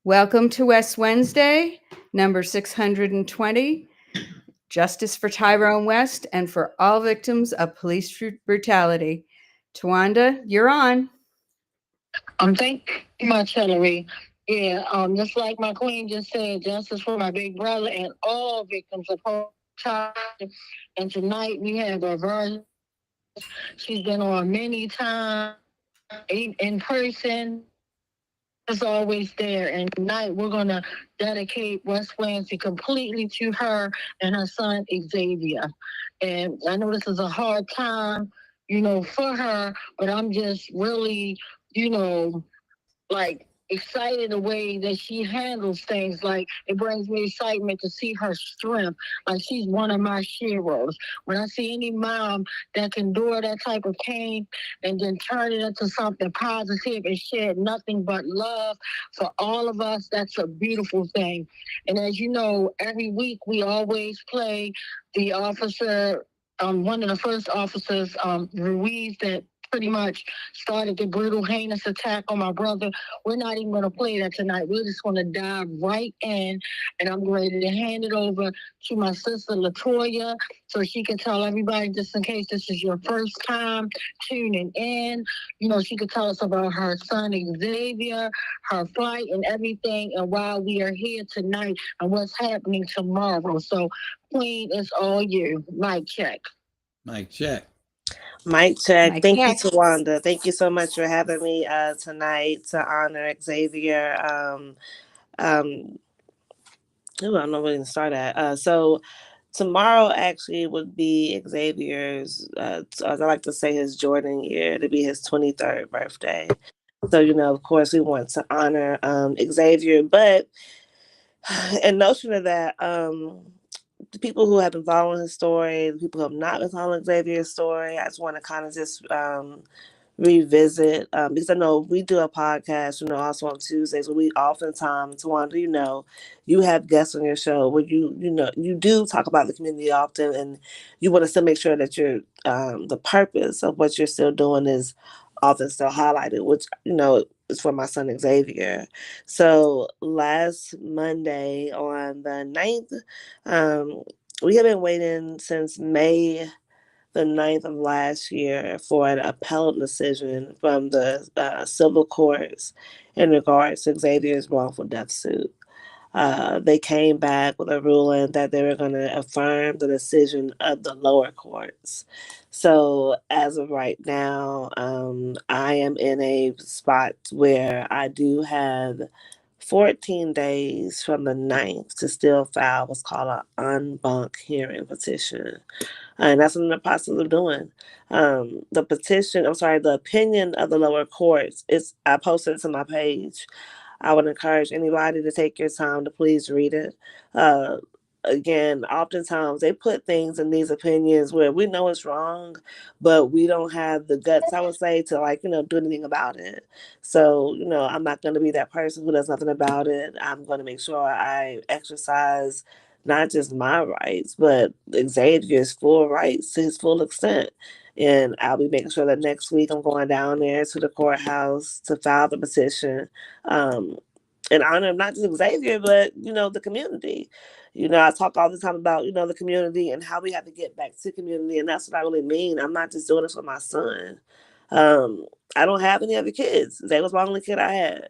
Welcome to West Wednesday, number 620, Justice for Tyrone West and for all victims of police brutality. Tawanda, you're on. Thank you much, Hillary. Yeah, just like my queen just said, justice for my big brother and all victims of child. And tonight we have a version. She's been on many times in person. Is always there. And tonight we're gonna dedicate West Wednesday completely to her and her son Xavier. And I know this is a hard time, for her, but I'm just really, like excited the way that she handles things. Like it brings me excitement to see her strength. Like she's one of my heroes. When I see any mom that can endure that type of pain and then turn it into something positive and shed nothing but love for all of us, that's a beautiful thing. And as you know, every week we always play the officer, one of the first officers, Ruiz, that pretty much started the brutal, heinous attack on my brother. We're not even going to play that tonight. We're just going to dive right in, and I'm ready to hand it over to my sister Latoya so she can tell everybody, just in case this is your first time tuning in. She could tell us about her son Xavier, her flight, and everything, and why we are here tonight and what's happening tomorrow. So, Queen, it's all you. Mic check. Mic check. Mic check. Mic Thank check. you, Tawanda. Thank you so much for having me tonight to honor Xavier. I don't know where to start at. So tomorrow actually would be Xavier's, as I like to say, his Jordan year. To be his 23rd birthday. So, of course, we want to honor Xavier, but in notion of that, the people who have been following his story, the people who have not been following Xavier's story, I just want to kind of just revisit, because I know we do a podcast, also on Tuesdays, where we oftentimes, Wanda, you have guests on your show where you do talk about the community often, and you want to still make sure that you're, the purpose of what you're still doing is often still highlighted, which, is for my son Xavier. So last Monday on the 9th, we have been waiting since May the 9th of last year for an appellate decision from the civil courts in regards to Xavier's wrongful death suit. They came back with a ruling that they were going to affirm the decision of the lower courts. So as of right now, I am in a spot where I do have 14 days from the 9th to still file what's called an en banc hearing petition. And that's what I'm in the process of doing. The opinion of the lower courts, I posted it to my page. I would encourage anybody to take your time to please read it. Again, oftentimes they put things in these opinions where we know it's wrong, but we don't have the guts, I would say, to do anything about it. So, I'm not going to be that person who does nothing about it. I'm going to make sure I exercise not just my rights, but Xavier's full rights to his full extent. And I'll be making sure that next week I'm going down there to the courthouse to file the petition, in honor of not just Xavier, but, the community. I talk all the time about, the community and how we have to get back to community. And that's what I really mean. I'm not just doing this for my son. I don't have any other kids. Zay was my only kid I had.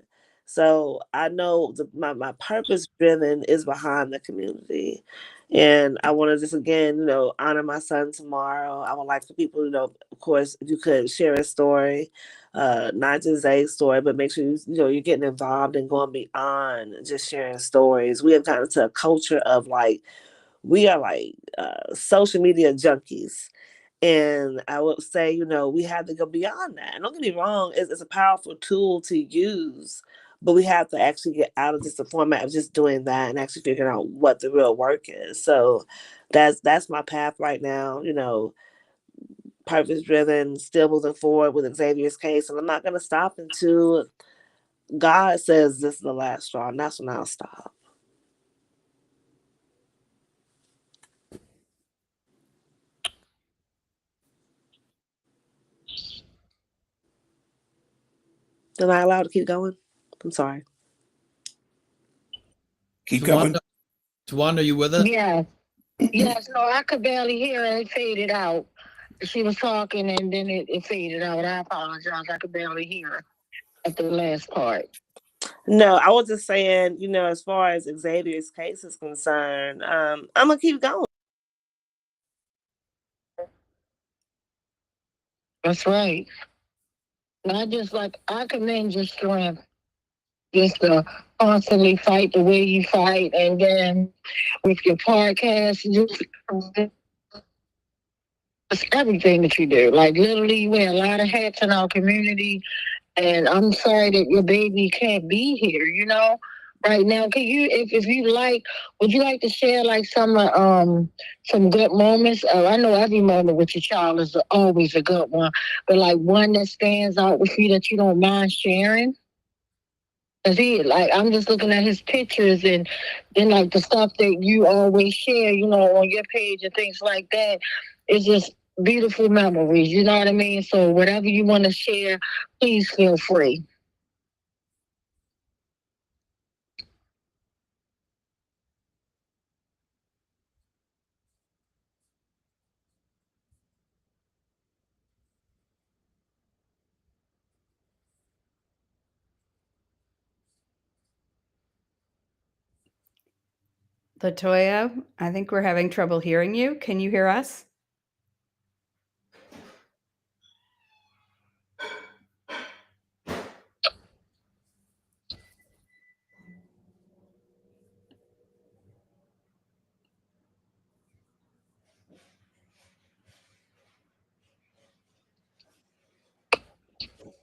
So I know my purpose driven is behind the community. And I want to just, again, honor my son tomorrow. I would like for people, of course, if you could share a story, not just Zay's story, but make sure, you're getting involved and going beyond just sharing stories. We have gotten into a culture of we are social media junkies. And I would say, we have to go beyond that. And don't get me wrong, it's a powerful tool to use, but we have to actually get out of just the format of just doing that and actually figuring out what the real work is. So that's my path right now, purpose driven, still moving forward with Xavier's case. And I'm not going to stop until God says this is the last straw, and that's when I'll stop. Am I allowed to keep going? I'm sorry. Keep going. Tawanda, you with us? Yeah. Yes, no, I could barely hear her. It faded out. She was talking and then it faded out. I apologize. I could barely hear her at the last part. No, I was just saying, as far as Xavier's case is concerned, I'm gonna keep going. That's right. I commend your strength just to constantly fight the way you fight, and then with your podcast, just everything that you do. Like literally, you wear a lot of hats in our community, and I'm sorry that your baby can't be here. Right now, can you, if you like, would you like to share like some good moments? I know every moment with your child is always a good one, but like one that stands out with you that you don't mind sharing. Cause I'm just looking at his pictures and then like the stuff that you always share, on your page and things like that. It's just beautiful memories. You know what I mean? So whatever you want to share, please feel free. Latoya, I think we're having trouble hearing you. Can you hear us?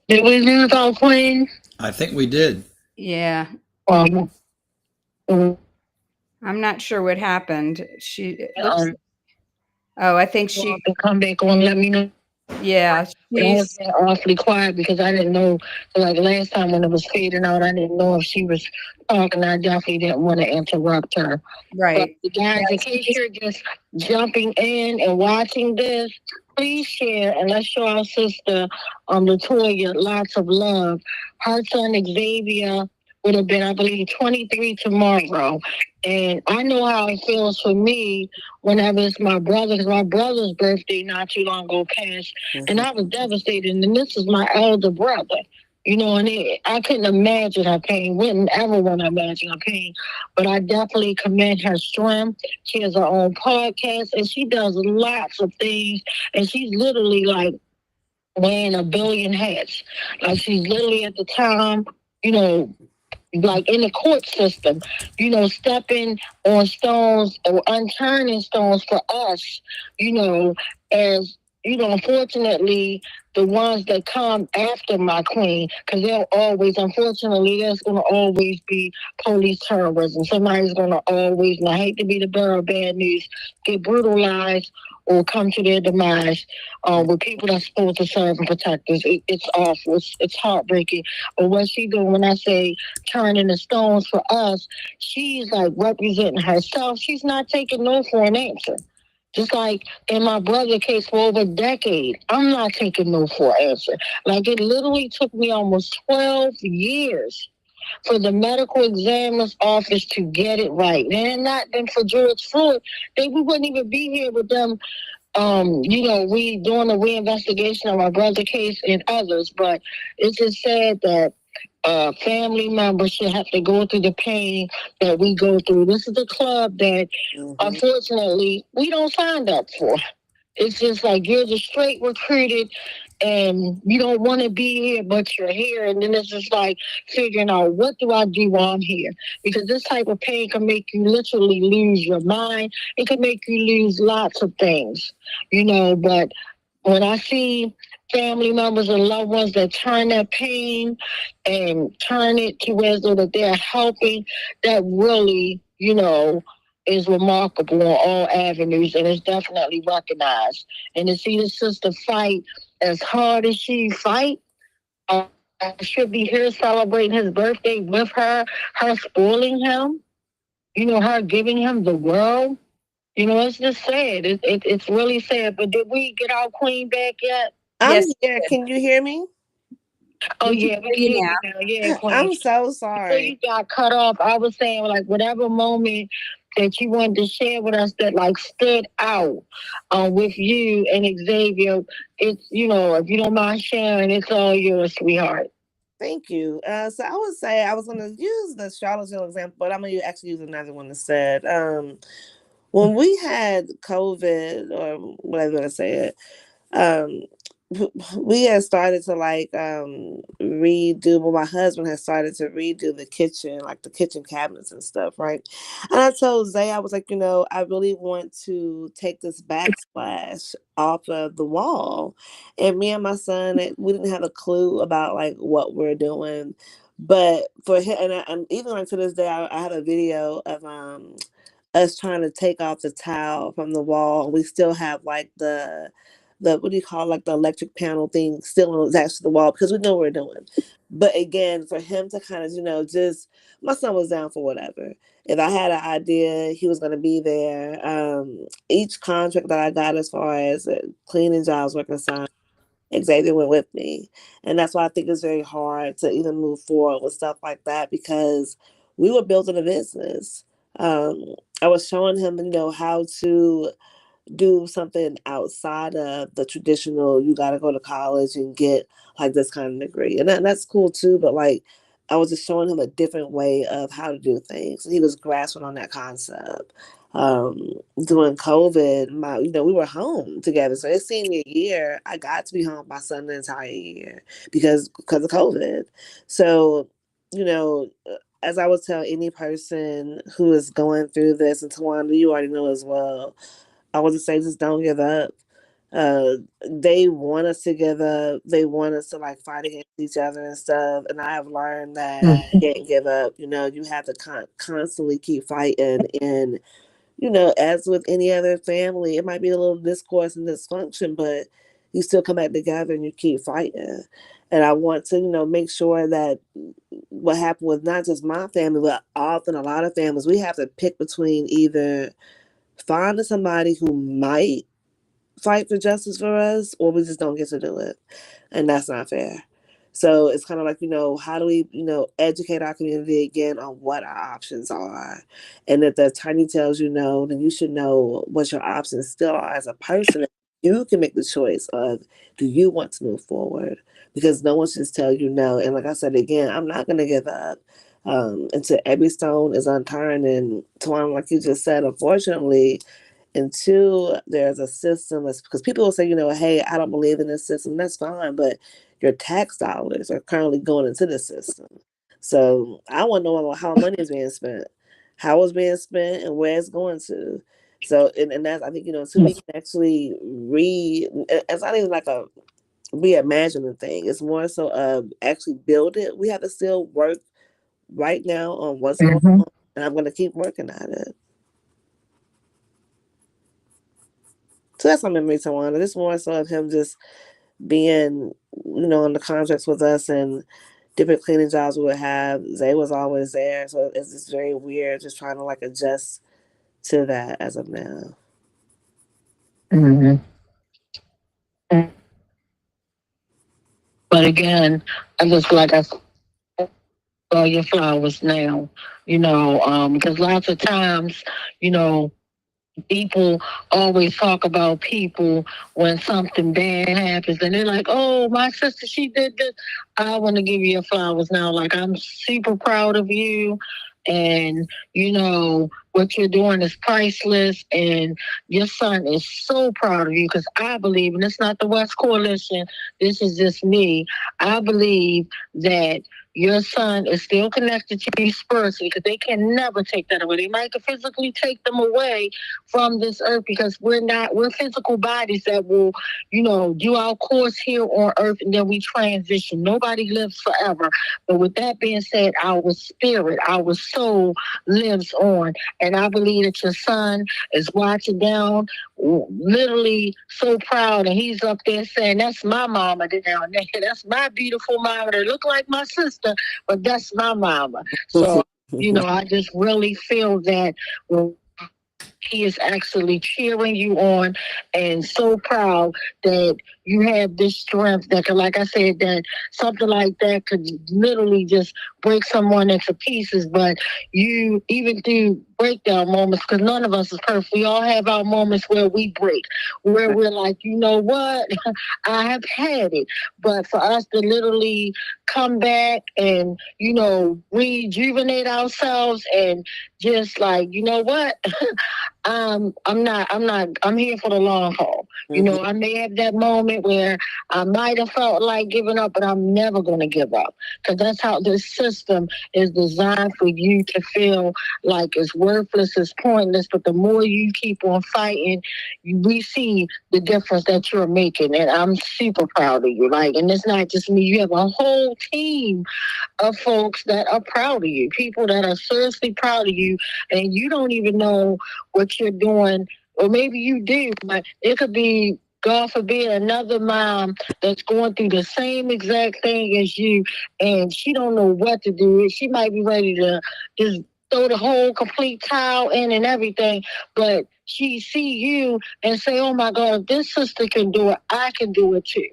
Did we lose our queen? I think we did. Yeah. Um, I'm not sure what happened. I think she come back on. Let me know. Yeah, I was awfully quiet because I didn't know. Like last time when it was fading out, I didn't know if she was talking. I definitely didn't want to interrupt her. Right. But guys, in case you're just jumping in and watching this, please share and let's show our sister Latoya lots of love. Her son Xavier would have been, I believe, 23 tomorrow. And I know how it feels for me whenever it's my brother, because my brother's birthday not too long ago passed, and I was devastated. And this is my elder brother, and I couldn't imagine her pain, wouldn't ever want to imagine her pain. But I definitely commend her strength. She has her own podcast, and she does lots of things, and she's literally like wearing a billion hats. Like she's literally at the time, like in the court system, stepping on stones or unturning stones for us, as unfortunately, the ones that come after my queen, because unfortunately, there's going to always be police terrorism. Somebody's going to always, and I hate to be the bearer of bad news, get brutalized or come to their demise with people that's supposed to serve and protect us. It's awful. It's heartbreaking. But what she doing when I say turning the stones for us, she's like representing herself. She's not taking no for an answer. Just like in my brother's case for over a decade, I'm not taking no for an answer. Like it literally took me almost 12 years for the medical examiner's office to get it right. And it had not been for George Floyd, we wouldn't even be here with them. We doing a reinvestigation of my brother's case and others, but it's just sad that family members should have to go through the pain that we go through. This is a club that, unfortunately, we don't sign up for. It's just like you're just straight recruited and you don't want to be here, but you're here. And then it's just like figuring out, what do I do while I'm here? Because this type of pain can make you literally lose your mind. It can make you lose lots of things, but when I see family members and loved ones that turn that pain and turn it to as though that they're helping, that really, is remarkable on all avenues, and it's definitely recognized. And to see the sister fight as hard as she fight, I should be here celebrating his birthday with her spoiling him, her giving him the world. It's just sad. It's really sad. But did we get our queen back yet? I'm Yes. here. Can you hear me? Oh We can yeah, we hear can you hear now. you now. Yeah, Queen. I'm so Before sorry. you got cut off, I was saying like whatever moment that you wanted to share with us that like stood out with you and Xavier. It's if you don't mind sharing, it's all yours, sweetheart. Thank you. So I would say I was going to use the Charlottesville example, but I'm going to actually use another one instead. When we had COVID, or whatever I say it, um, we had started to redo. Well, my husband had started to redo the kitchen, like the kitchen cabinets and stuff, right? And I told Zay, I was like, I really want to take this backsplash off of the wall. And me and my son, we didn't have a clue about like what we're doing. But for him, and even like to this day, I have a video of us trying to take off the tile from the wall. We still have like the what do you call, like the electric panel thing still attached to the wall because we know what we're doing. But again, for him to kind of just, my son was down for whatever. If I had an idea, he was going to be there. Each contract that I got as far as cleaning jobs were concerned, Xavier went with me. And that's why I think it's very hard to even move forward with stuff like that, because we were building a business. I was showing him, how to do something outside of the traditional, you got to go to college and get like this kind of degree. And that's cool too. But like, I was just showing him a different way of how to do things. And he was grasping on that concept. During COVID, we were home together. So his senior year, I got to be home with my son the entire year because of COVID. So, as I would tell any person who is going through this, and Tawanda, you already know as well, I would just say, just don't give up. They want us to give up. They want us to like fight against each other and stuff. And I have learned that you can't give up. You have to constantly keep fighting. And, as with any other family, it might be a little discourse and dysfunction, but you still come back together and you keep fighting. And I want to, make sure that what happened with not just my family, but often a lot of families, we have to pick between either finding somebody who might fight for justice for us, or we just don't get to do it. And that's not fair. So it's kind of like, how do we, educate our community again on what our options are? And if the attorney tells you no, then you should know what your options still are as a person. You can make the choice of, do you want to move forward? Because no one should just tell you no. And like I said, again, I'm not going to give up until every stone is unturned. And Tawana, like you just said, unfortunately, until there's a system, because people will say, hey, I don't believe in this system. That's fine, but your tax dollars are currently going into the system. So I want to know how money is being spent, how it's being spent, and where it's going to. So, and that's, I think, until we can actually read, it's not even like a reimagining thing. It's more so actually build it. We have to still work right now on what's going on, and I'm going to keep working at it. So that's my memory, Tawana. It's more so of him just being, on the contracts with us and different cleaning jobs we would have. Zay was always there. So it's just very weird just trying to like adjust to that as of now. Mm-hmm. But again, I just like I saw your flowers now, because lots of times, people always talk about people when something bad happens and they're like, oh, my sister, she did this. I want to give you your flowers now. Like, I'm super proud of you. And, what you're doing is priceless. And your son is so proud of you, because I believe, and it's not the West Coalition, this is just me. I believe that your son is still connected to you spiritually, because they can never take that away. They might physically take them away from this earth, because we're physical bodies that will, do our course here on earth, and then we transition. Nobody lives forever. But with that being said, our spirit, our soul lives on. And I believe that your son is watching down, literally so proud, and he's up there saying, that's my mama down there. That's my beautiful mama. They look like my sister, but that's my mama. So, I just really feel that when he is actually cheering you on and so proud that you have this strength that could, like I said, that something like that could literally just break someone into pieces. But you, even through breakdown moments, because none of us is perfect, we all have our moments where we break, where we're like, you know what, I have had it. But for us to literally come back and, you know, rejuvenate ourselves and just like, you know what, I'm here for the long haul. You know, I may have that moment where I might have felt like giving up, but I'm never going to give up, because that's how this system is designed for you to feel like it's worthless, it's pointless. But the more you keep on fighting, we see the difference that you're making. And I'm super proud of you. Like, and it's not just me, you have a whole team of folks that are proud of you, people that are seriously proud of you, and you don't even know what you're doing, or maybe you do, but it could be, God forbid, another mom that's going through the same exact thing as you, and she don't know what to do. She might be ready to just throw the whole complete towel in and everything, but she see you and say, "Oh my God, if this sister can do it, I can do it too."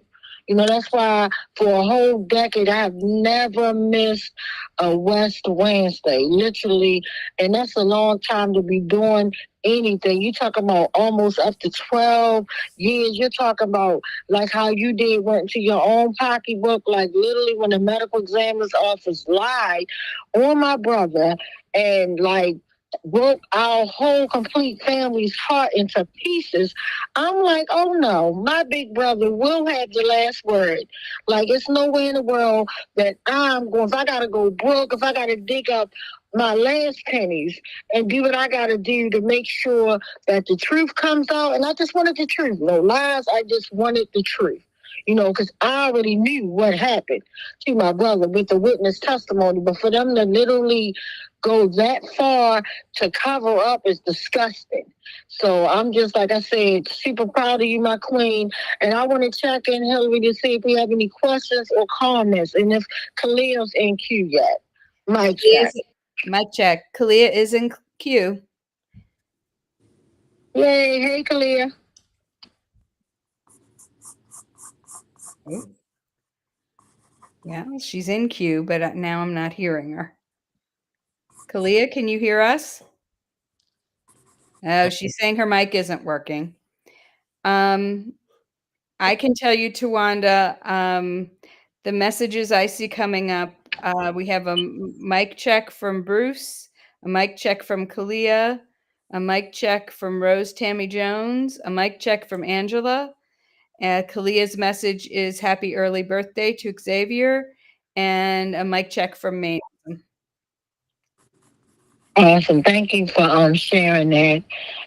You know, that's why for a whole decade, I've never missed a West Wednesday, literally. And that's a long time to be doing anything. You talk about almost up to 12 years. You're talking about like how you did went to your own pocketbook, like literally when the medical examiner's office lied on my brother and like broke our whole complete family's heart into pieces. I'm like, oh no, my big brother will have the last word. Like, it's no way in the world that I'm going, if I gotta go broke, if I gotta dig up my last pennies and do what I gotta do to make sure that the truth comes out. And I just wanted the truth. No lies, I just wanted the truth. You know, because I already knew what happened to my brother with the witness testimony. But for them to literally go that far to cover up is disgusting. So I'm just, like I said, super proud of you, my queen. And I want to check in, Hillary, to see if we have any questions or comments, and if Khalil's in queue yet. Mic check. Mic check. Kalia is in queue. Yay. Hey, Khalil. Yeah, she's in queue, but now I'm not hearing her. Kalia, can you hear us? Oh, she's saying her mic isn't working. I can tell you, Tawanda, the messages I see coming up, we have a mic check from Bruce, a mic check from Kalia, a mic check from Rose Tammy Jones, a mic check from Angela. Kalia's message is happy early birthday to Xavier, and a mic check from me. Awesome. Thank you for sharing that.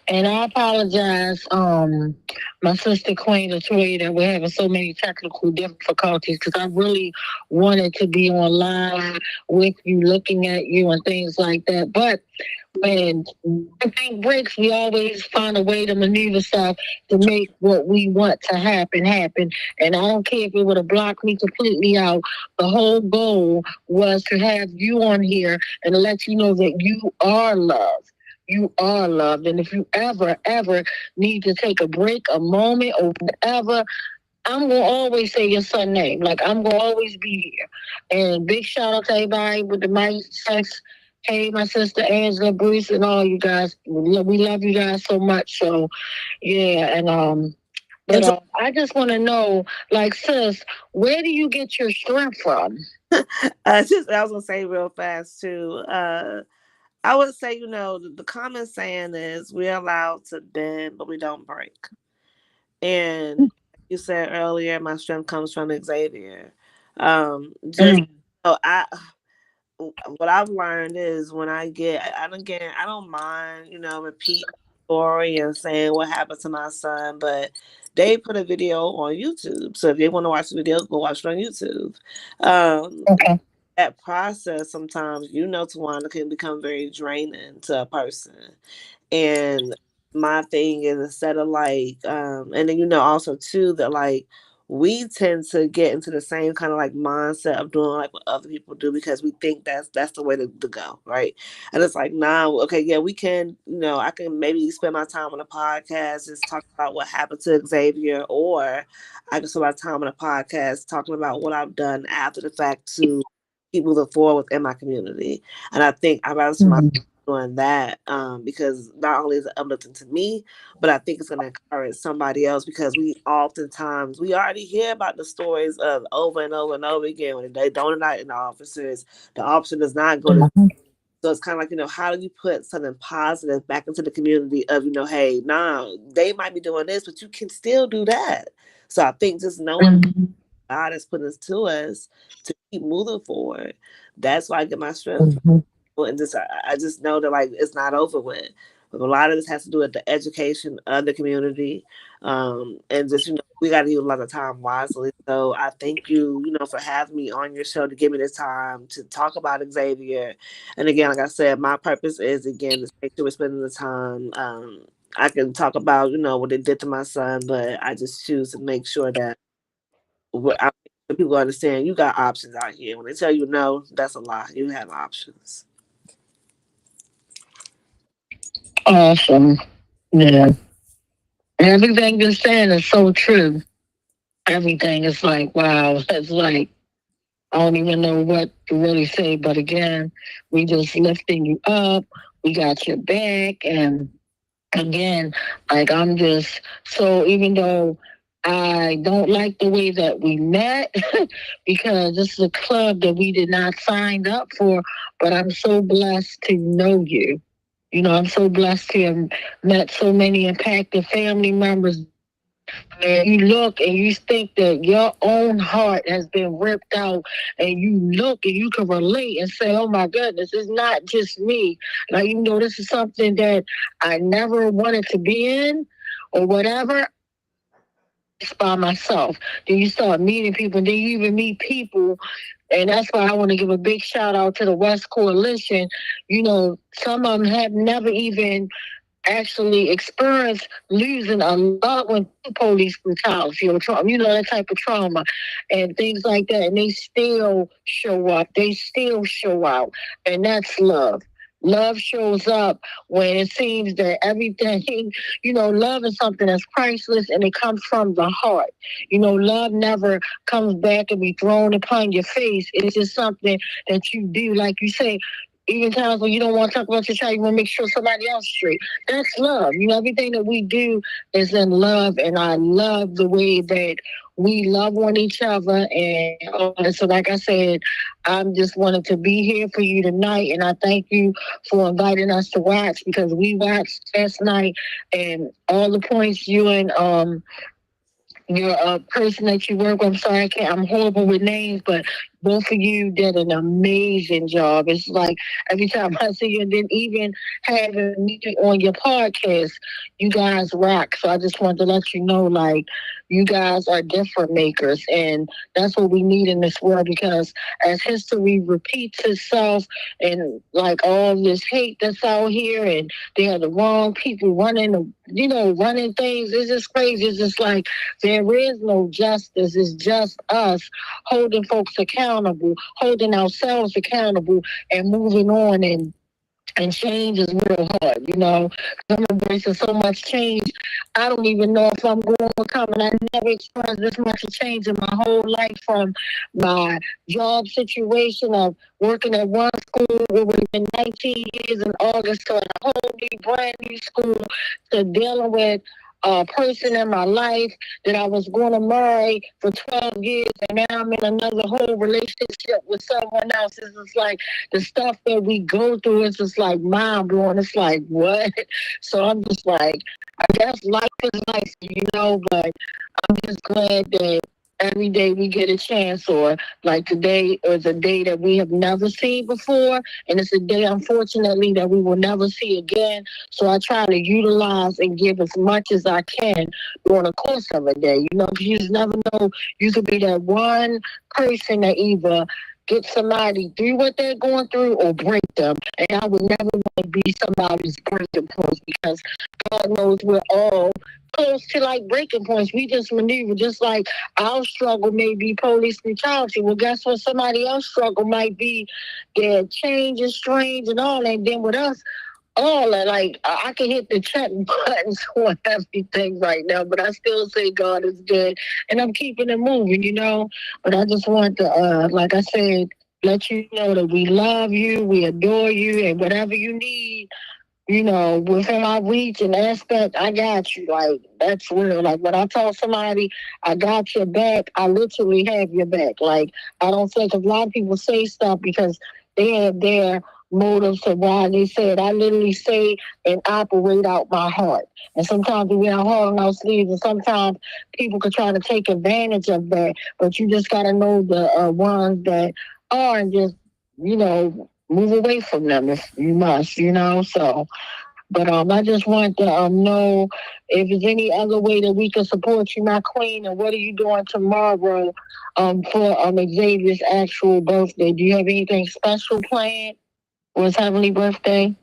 And I apologize, my sister Queen Latoya, that we're having so many technical difficulties, because I really wanted to be online with you, looking at you and things like that. But when everything breaks, we always find a way to maneuver stuff to make what we want to happen happen. And I don't care if it would have blocked me completely out. The whole goal was to have you on here and let you know that you are loved. You are loved. And if you ever need to take a break, a moment, or whatever, I'm going to always say your son's name. Like, I'm going to always be here. And big shout out to everybody with the mic sex. Hey, my sister Angela, Bruce, and all you guys. We love you guys so much. So, yeah. And, but I just want to know, like, sis, where do you get your strength from? I was gonna say real fast too. I would say, you know, the common saying is we're allowed to bend, but we don't break. And you said earlier, my strength comes from Xavier. Just so what I've learned is when I don't mind, you know, repeat story and saying what happened to my son, but they put a video on YouTube. So if you want to watch the video, go watch it on YouTube. Okay. That process sometimes, you know, Tawana, can become very draining to a person. And my thing is, instead of like, and then, you know, also too, that like we tend to get into the same kind of like mindset of doing like what other people do because we think that's the way to go, right? And it's like, nah, okay, yeah, we can, I can maybe spend my time on a podcast just talking about what happened to Xavier, or I can spend my time on a podcast talking about what I've done after the fact to keep moving forward within my community. And I think I'd rather spend my time doing that because not only is it uplifting to me, but I think it's going to encourage somebody else because we already hear about the stories of over and over and over again when they don't indict the officer does not go to. So it's kind of like, how do you put something positive back into the community of, hey, nah, they might be doing this, but you can still do that. So I think just knowing God has put us to us to keep moving forward, that's why I get my strength. And I just know that like it's not over with. But a lot of this has to do with the education of the community, and just we got to use a lot of time wisely. So I thank you, for having me on your show to give me this time to talk about Xavier. And again, like I said, my purpose is again to make sure we're spending the time. I can talk about what they did to my son, but I just choose to make sure that people understand you got options out here. When they tell you no, that's a lie. You have options. Awesome. Yeah. Everything you're saying is so true. Everything is like, wow. It's like, I don't even know what to really say. But again, we just lifting you up. We got your back. And again, like I'm just, so even though I don't like the way that we met because this is a club that we did not sign up for, but I'm so blessed to know you. I'm so blessed to have met so many impacted family members. And you look and you think that your own heart has been ripped out, and you look and you can relate and say, oh my goodness, it's not just me. Like, this is something that I never wanted to be in or whatever. It's by myself. Then you start meeting people, and then you even meet people. And that's why I want to give a big shout out to the West Coalition. Some of them have never even actually experienced losing a loved one to police brutality or trauma, that type of trauma and things like that. And they still show up. They still show out. And that's love. Love shows up when it seems that everything, love is something that's priceless and it comes from the heart. Love never comes back and be thrown upon your face. It's just something that you do. Like you say, even times when you don't want to talk about your child, you want to make sure somebody else is straight. That's love. Everything that we do is in love, and I love the way that we love on each other. And so, like I said, I'm just wanted to be here for you tonight, and I thank you for inviting us to watch because we watched last night, and all the points you and your person that you work with. I'm sorry, I'm horrible with names, but both of you did an amazing job. It's like every time I see you, and then even having me on your podcast, you guys rock. So I just wanted to let you know, like, you guys are difference makers, and that's what we need in this world because as history repeats itself and like all this hate that's out here and they are the wrong people running, running things, it's just crazy. It's just like there is no justice. It's just us holding folks accountable, holding ourselves accountable and moving on and change is real hard, I'm embracing so much change. I don't even know if I'm going to come, and I never experienced this much change in my whole life from my job situation of working at one school, it would have been 19 years in August, to a whole new, brand new school, to dealing with a person in my life that I was going to marry for 12 years, and now I'm in another whole relationship with someone else. It's just like the stuff that we go through is just like mind blowing. It's like, what? So I'm just like, I guess life is life, but I'm just glad that every day we get a chance, or like today is a day that we have never seen before, and it's a day, unfortunately, that we will never see again. So I try to utilize and give as much as I can during the course of a day, because you just never know. You could be that one person that either get somebody through what they're going through or break them. And I would never want to be somebody's breaking point because God knows we're all close to like breaking points. We just maneuver, just like our struggle may be police brutality. Well, guess what? Somebody else's struggle might be their change is strange and all that. And then with us, all that, like I can hit the check buttons on everything right now, but I still say God is good, and I'm keeping it moving. But I just want to, like I said, let you know that we love you, we adore you, and whatever you need, within my reach and aspect, I got you. Like, that's real. Like, when I tell somebody I got your back, I literally have your back. Like, I don't think, 'cause a lot of people say stuff because they have their motives to why they say it. I literally say and operate out my heart. And sometimes we have heart on our sleeves, and sometimes people could try to take advantage of that. But you just got to know the ones that are, and just, move away from them if you must. So, but I just want to know if there's any other way that we can support you, my queen, and what are you doing tomorrow for Xavier's actual birthday? Do you have anything special planned for his heavenly birthday?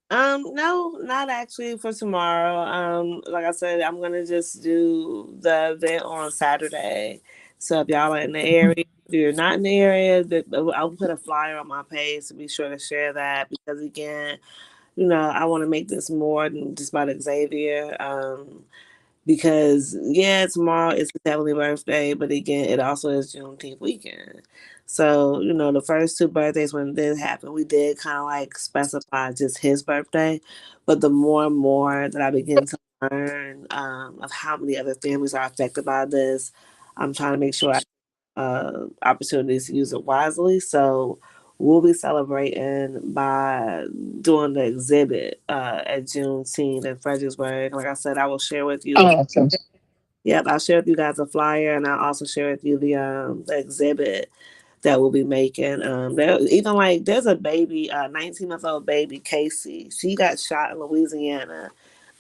No, not actually for tomorrow. Like I said, I'm gonna just do the event on Saturday. So if y'all are in the area, if you're not in the area, I'll put a flyer on my page to be sure to share that, because again, I want to make this more than just about Xavier. Because tomorrow is his heavenly birthday, but again, it also is Juneteenth weekend. So, the first two birthdays when it did happen, we did kind of like specify just his birthday. But the more and more that I begin to learn of how many other families are affected by this, I'm trying to make sure I opportunities to use it wisely. So we'll be celebrating by doing the exhibit at Juneteenth in Fredericksburg. Like I said, I will share with you. Awesome. Yep, I'll share with you guys a flyer, and I'll also share with you the exhibit that we'll be making. There's a baby, 19-month-old baby, Casey. She got shot in Louisiana,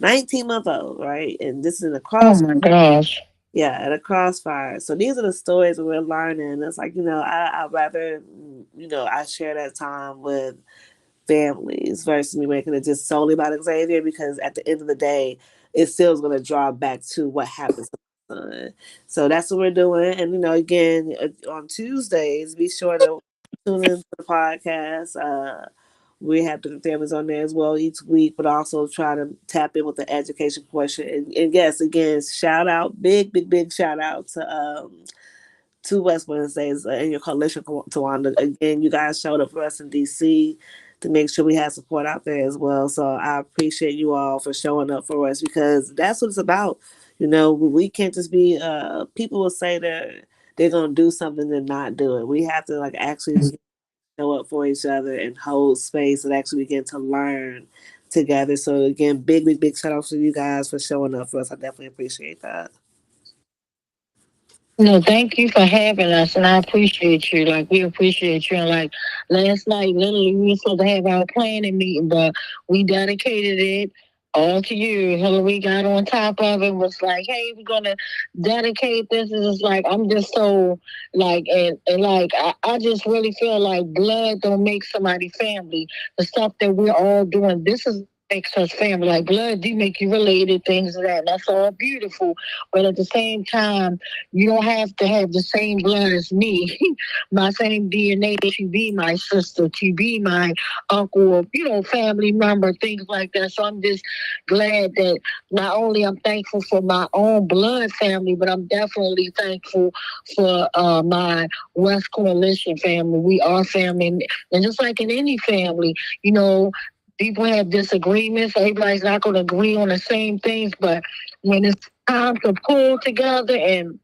19-month-old, right? And this is in the Oh my gosh. yeah, at a crossfire. So these are the stories that we're learning. It's like, I'd rather, I share that time with families versus me making it just solely about Xavier, because at the end of the day, it still is going to draw back to what happens to my son. So that's what we're doing. And, again, on Tuesdays, be sure to tune into the podcast. We have different families on there as well each week, but also try to tap in with the education portion. And yes, again, shout out, big, big, big shout out to West Wednesdays and your coalition, Tawanda. Again, you guys showed up for us in DC to make sure we had support out there as well. So I appreciate you all for showing up for us, because that's what it's about. We can't just be people will say that they're gonna do something and not do it. We have to like actually show up for each other and hold space and actually begin to learn together. So again, big, big, big shout out to you guys for showing up for us. I definitely appreciate that. No, thank you for having us, and I appreciate you. Like, we appreciate you. And like last night, literally, we were supposed to have our planning meeting, but we dedicated it all to you. Hillary got on top of it, was like, "Hey, we're gonna dedicate this." And it's like I'm just so like, and like I just really feel like blood don't make somebody family. The stuff that we're all doing, this is makes us family. Like blood do make you related, things of that. And that's all beautiful, but at the same time, you don't have to have the same blood as me, my same DNA to be my sister, to be my uncle, or, family member, things like that. So I'm just glad that not only I'm thankful for my own blood family, but I'm definitely thankful for my West Coalition family. We are family. And just like in any family, people have disagreements. Everybody's not going to agree on the same things, but when it's time to pull together and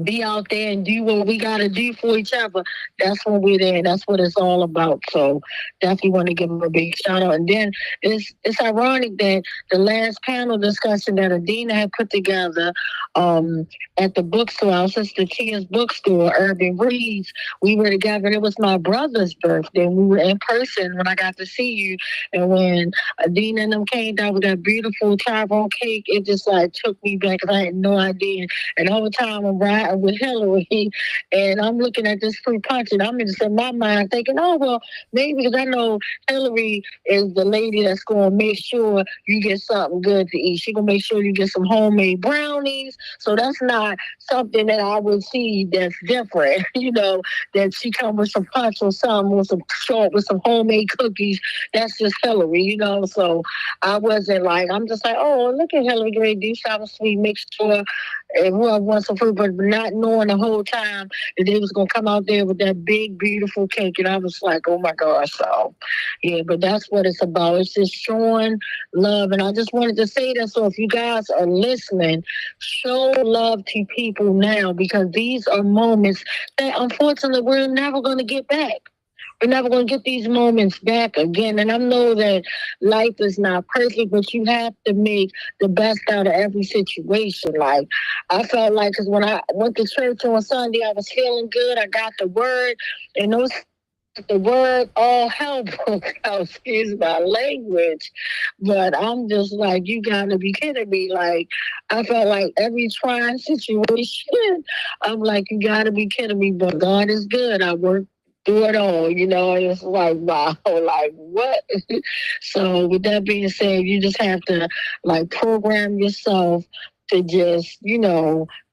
be out there and do what we got to do for each other, that's when we're there. That's what it's all about. So definitely want to give them a big shout out. And then it's ironic that the last panel discussion that Adina had put together at the bookstore, our sister Tia's bookstore, Urban Breeze, we were together. It was my brother's birthday. We were in person when I got to see you. And when Adina and them came down with that beautiful Tyrone cake, it just like took me back because I had no idea. And the whole time I'm riding riding with Hillary, and I'm looking at this fruit punch, and I'm just in my mind thinking, oh well, maybe because I know Hillary is the lady that's going to make sure you get something good to eat. She's going to make sure you get some homemade brownies. So that's not something that I would see that's different, that she come with some punch or something, with some short, with some homemade cookies. That's just Hillary, So I wasn't like, I'm just like, oh, look at Hillary Gray, do something sweet, make sure everyone wants some food, but not knowing the whole time that they was going to come out there with that big, beautiful cake. And I was like, oh my gosh. So, yeah, but that's what it's about. It's just showing love. And I just wanted to say that. So if you guys are listening, show love to people now, because these are moments that unfortunately we're never going to get back. We're never going to get these moments back again. And I know that life is not perfect, but you have to make the best out of every situation. Like, I felt like, because when I went to church on Sunday, I was feeling good. I got the word, and the word, all hell broke out, excuse my language. But I'm just like, you gotta be kidding me. Like, I felt like every trying situation, I'm like, you gotta be kidding me. But God is good. I worked through it all, it's like, wow, like what? So with that being said, you just have to like program yourself to just,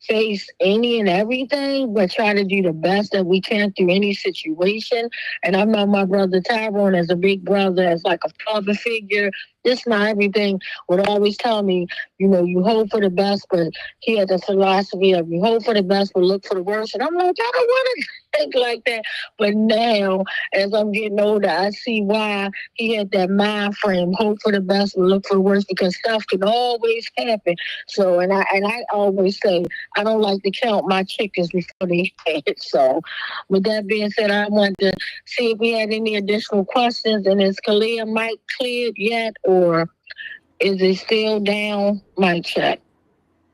face any and everything, but try to do the best that we can through any situation. And I know my brother Tyrone as a big brother, as like a father figure. Just not everything would always tell me, you hope for the best, but he had the philosophy of you hope for the best, but look for the worst. And I'm like, I don't want to think like that. But now, as I'm getting older, I see why he had that mind frame, hope for the best, but look for the worst, because stuff can always happen. So, and I always say, I don't like to count my chickens before they hatch. So, with that being said, I wanted to see if we had any additional questions. And is Kalia mic cleared yet, or is it still down? Mic check.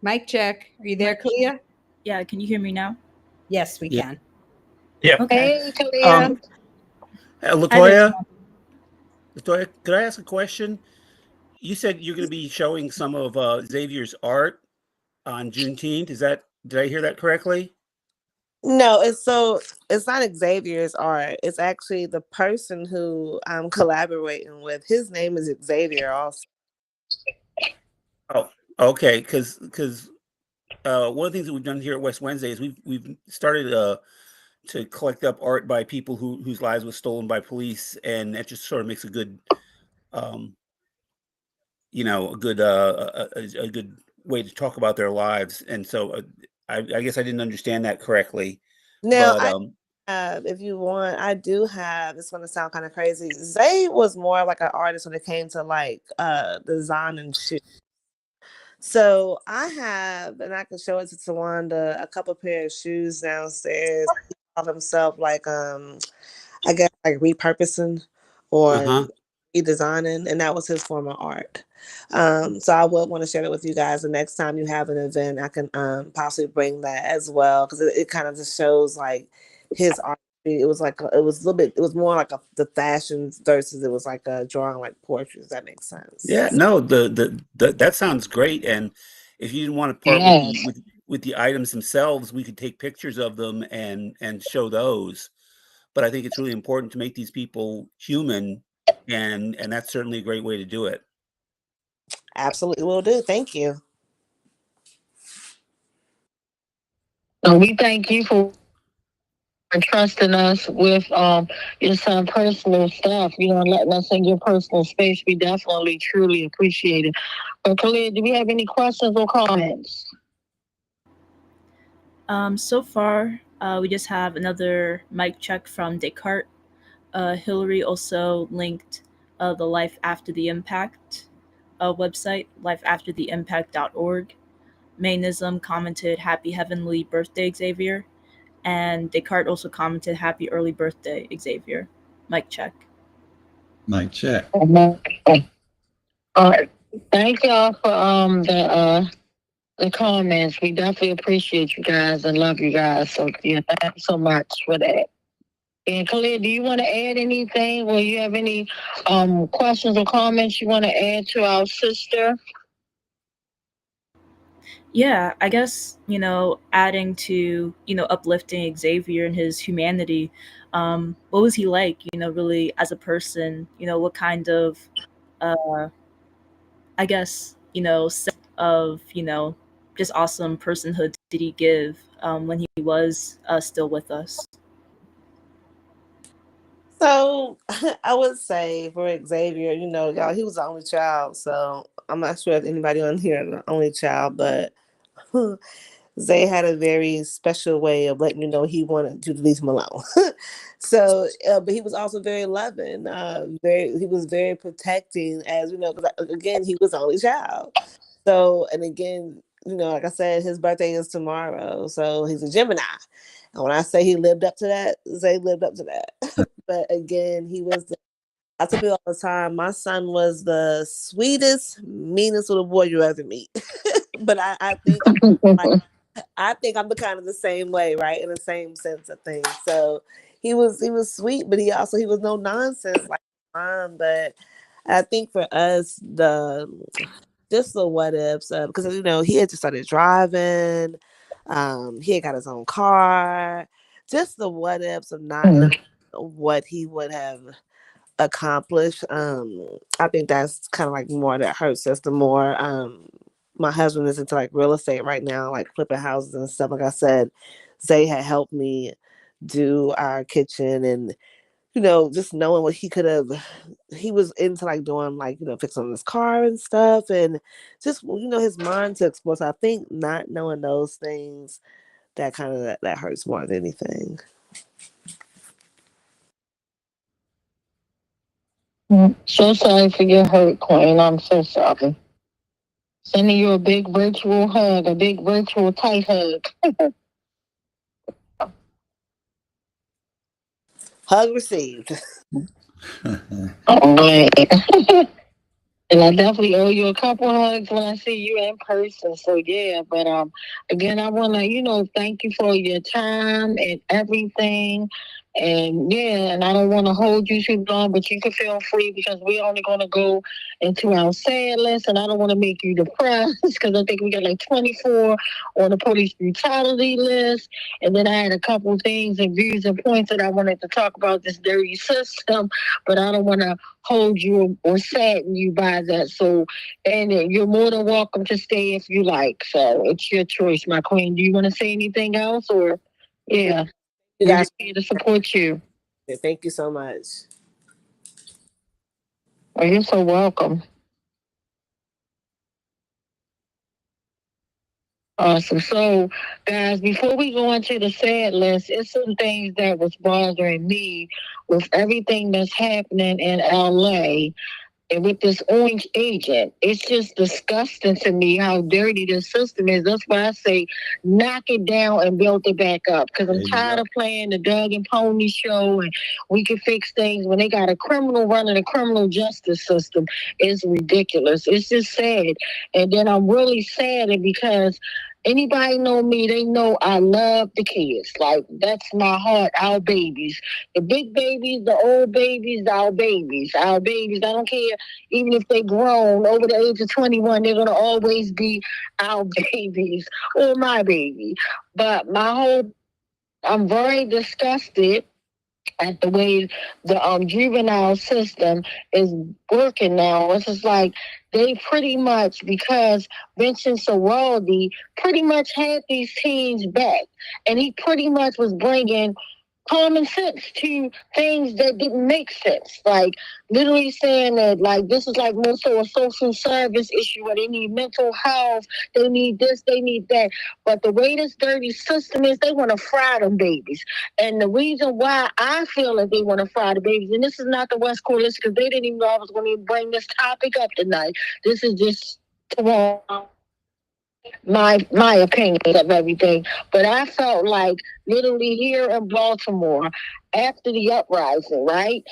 Mic check. Are you there, Kalia? Yeah, can you hear me now? Yes, we Yeah. can. Yeah. Okay. Hey, Kalia. Latoya, could I ask a question? You said you're going to be showing some of Xavier's art on Juneteenth. Did I hear that correctly? No, it's not Xavier's art. It's actually the person who I'm collaborating with. His name is Xavier also. Oh, okay. Because one of the things that we've done here at West Wednesday is we've started to collect up art by people whose lives was stolen by police, and that just sort of makes a good, a good way to talk about their lives. And so I guess I didn't understand that correctly. Now, But if you want, I do have. It's going to sound kind of crazy. Zay was more like an artist when it came to like design and shit. So I have, and I can show it to Tawanda, a couple pair of shoes downstairs. He called himself like I guess like repurposing or redesigning, and that was his form of art. So I would want to share it with you guys. The next time you have an event, I can possibly bring that as well, because it kind of just shows like his art. It was like it was a little bit. It was more like the fashions versus it was like a drawing like portraits. That makes sense. yeah, no, the that sounds great. And if you didn't want to part with the items themselves, we could take pictures of them and show those. But I think it's really important to make these people human, and that's certainly a great way to do it. Absolutely will do. Thank you. So we thank you for trusting us with your son personal stuff, letting us in your personal space. We definitely truly appreciate it. But Khalid, do we have any questions or comments? So far, we just have another mic check from Descartes. Hillary also linked the Life After the Impact website, lifeaftertheimpact.org. Mainism commented, "Happy heavenly birthday, Xavier." And Descartes also commented, "Happy early birthday, Xavier." Mic check. Mic check. All right. Thank y'all for the comments. We definitely appreciate you guys and love you guys. So yeah, thank you so much for that. And Khalid, do you want to add anything? Or you have any questions or comments you want to add to our sister? Yeah, I guess, adding to, uplifting Xavier and his humanity, what was he like, really as a person? What kind of, uh, I guess, sense of, just awesome personhood did he give when he was still with us? So I would say for Xavier, y'all, he was the only child. So I'm not sure if anybody on here is the only child, but Zay had a very special way of letting you know he wanted you to leave him alone. So, but he was also very loving. He was very protecting, as you know, because again, he was the only child. So, and again, like I said, his birthday is tomorrow, so he's a Gemini. And when I say he lived up to that, Zay lived up to that. But again, I tell people all the time, my son was the sweetest, meanest little boy you ever meet. But I think I think I'm the kind of the same way, right? In the same sense of things. So he was sweet, but he was no nonsense like mom. But I think for us, just the what ifs, because he had just started driving, he had got his own car. Just the what ifs of not knowing what he would have accomplished. I think that's kind of like more that hurts us the more. My husband is into like real estate right now, like flipping houses and stuff. Like I said, Zay had helped me do our kitchen, and just knowing what he was into like doing like fixing his car and stuff, and just his mind to explore. So I think not knowing those things, that kind of that hurts more than anything. So sorry for your hurt, Queen. I'm so sorry. Sending you a big virtual hug, a big virtual tight hug. Hug received. All right. And I definitely owe you a couple hugs when I see you in person. So yeah, but again, I wanna, thank you for your time and everything. And yeah, and I don't want to hold you too long, but you can feel free because we're only gonna go into our sad list, and I don't want to make you depressed because I think we got like 24 on the police brutality list, and then I had a couple things and views and points that I wanted to talk about this dirty system, but I don't want to hold you or sadden you by that. So, and you're more than welcome to stay if you like. So it's your choice, my queen. Do you want to say anything else, or yeah, You we're guys, just here to support you. thank you so much. Oh, you're so welcome. Awesome. So, guys, before we go into the sad list, it's some things that was bothering me with everything that's happening in LA. And with this orange agent, it's just disgusting to me how dirty this system is. That's why I say knock it down and build it back up. Because I'm tired of playing the Doug and Pony show and we can fix things when they got a criminal running the criminal justice system. It's ridiculous. It's just sad. And then I'm really sad because anybody know me, they know I love the kids. Like, that's my heart, our babies. The big babies, the old babies, our babies. Our babies, I don't care. Even if they grown over the age of 21, they're going to always be our babies or my baby. But I'm very disgusted at the way the juvenile system is working now. It's just like they pretty much, because Vincent Sorority pretty much had these teens back, and he pretty much was bringing common sense to things that didn't make sense. Like literally saying that like this is like more so a social service issue where they need mental health, they need this, they need that. But the way this dirty system is, they want to fry them babies. And the reason why I feel that they want to fry the babies, and this is not the West Coalition because they didn't even know I was going to bring this topic up tonight. This is just my opinion of everything. But I felt like literally here in Baltimore after the uprising, right?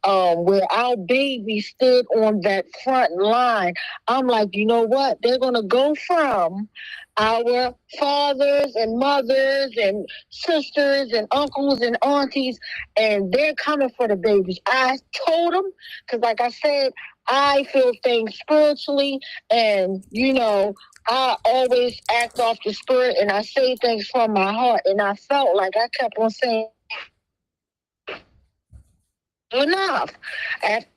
Where our baby stood on that front line. I'm like, you know what? They're gonna go from our fathers and mothers and sisters and uncles and aunties, and they're coming for the babies. I told them, because like I said, I feel things spiritually, and I always act off the spirit and I say things from my heart. And I felt like I kept on saying enough. After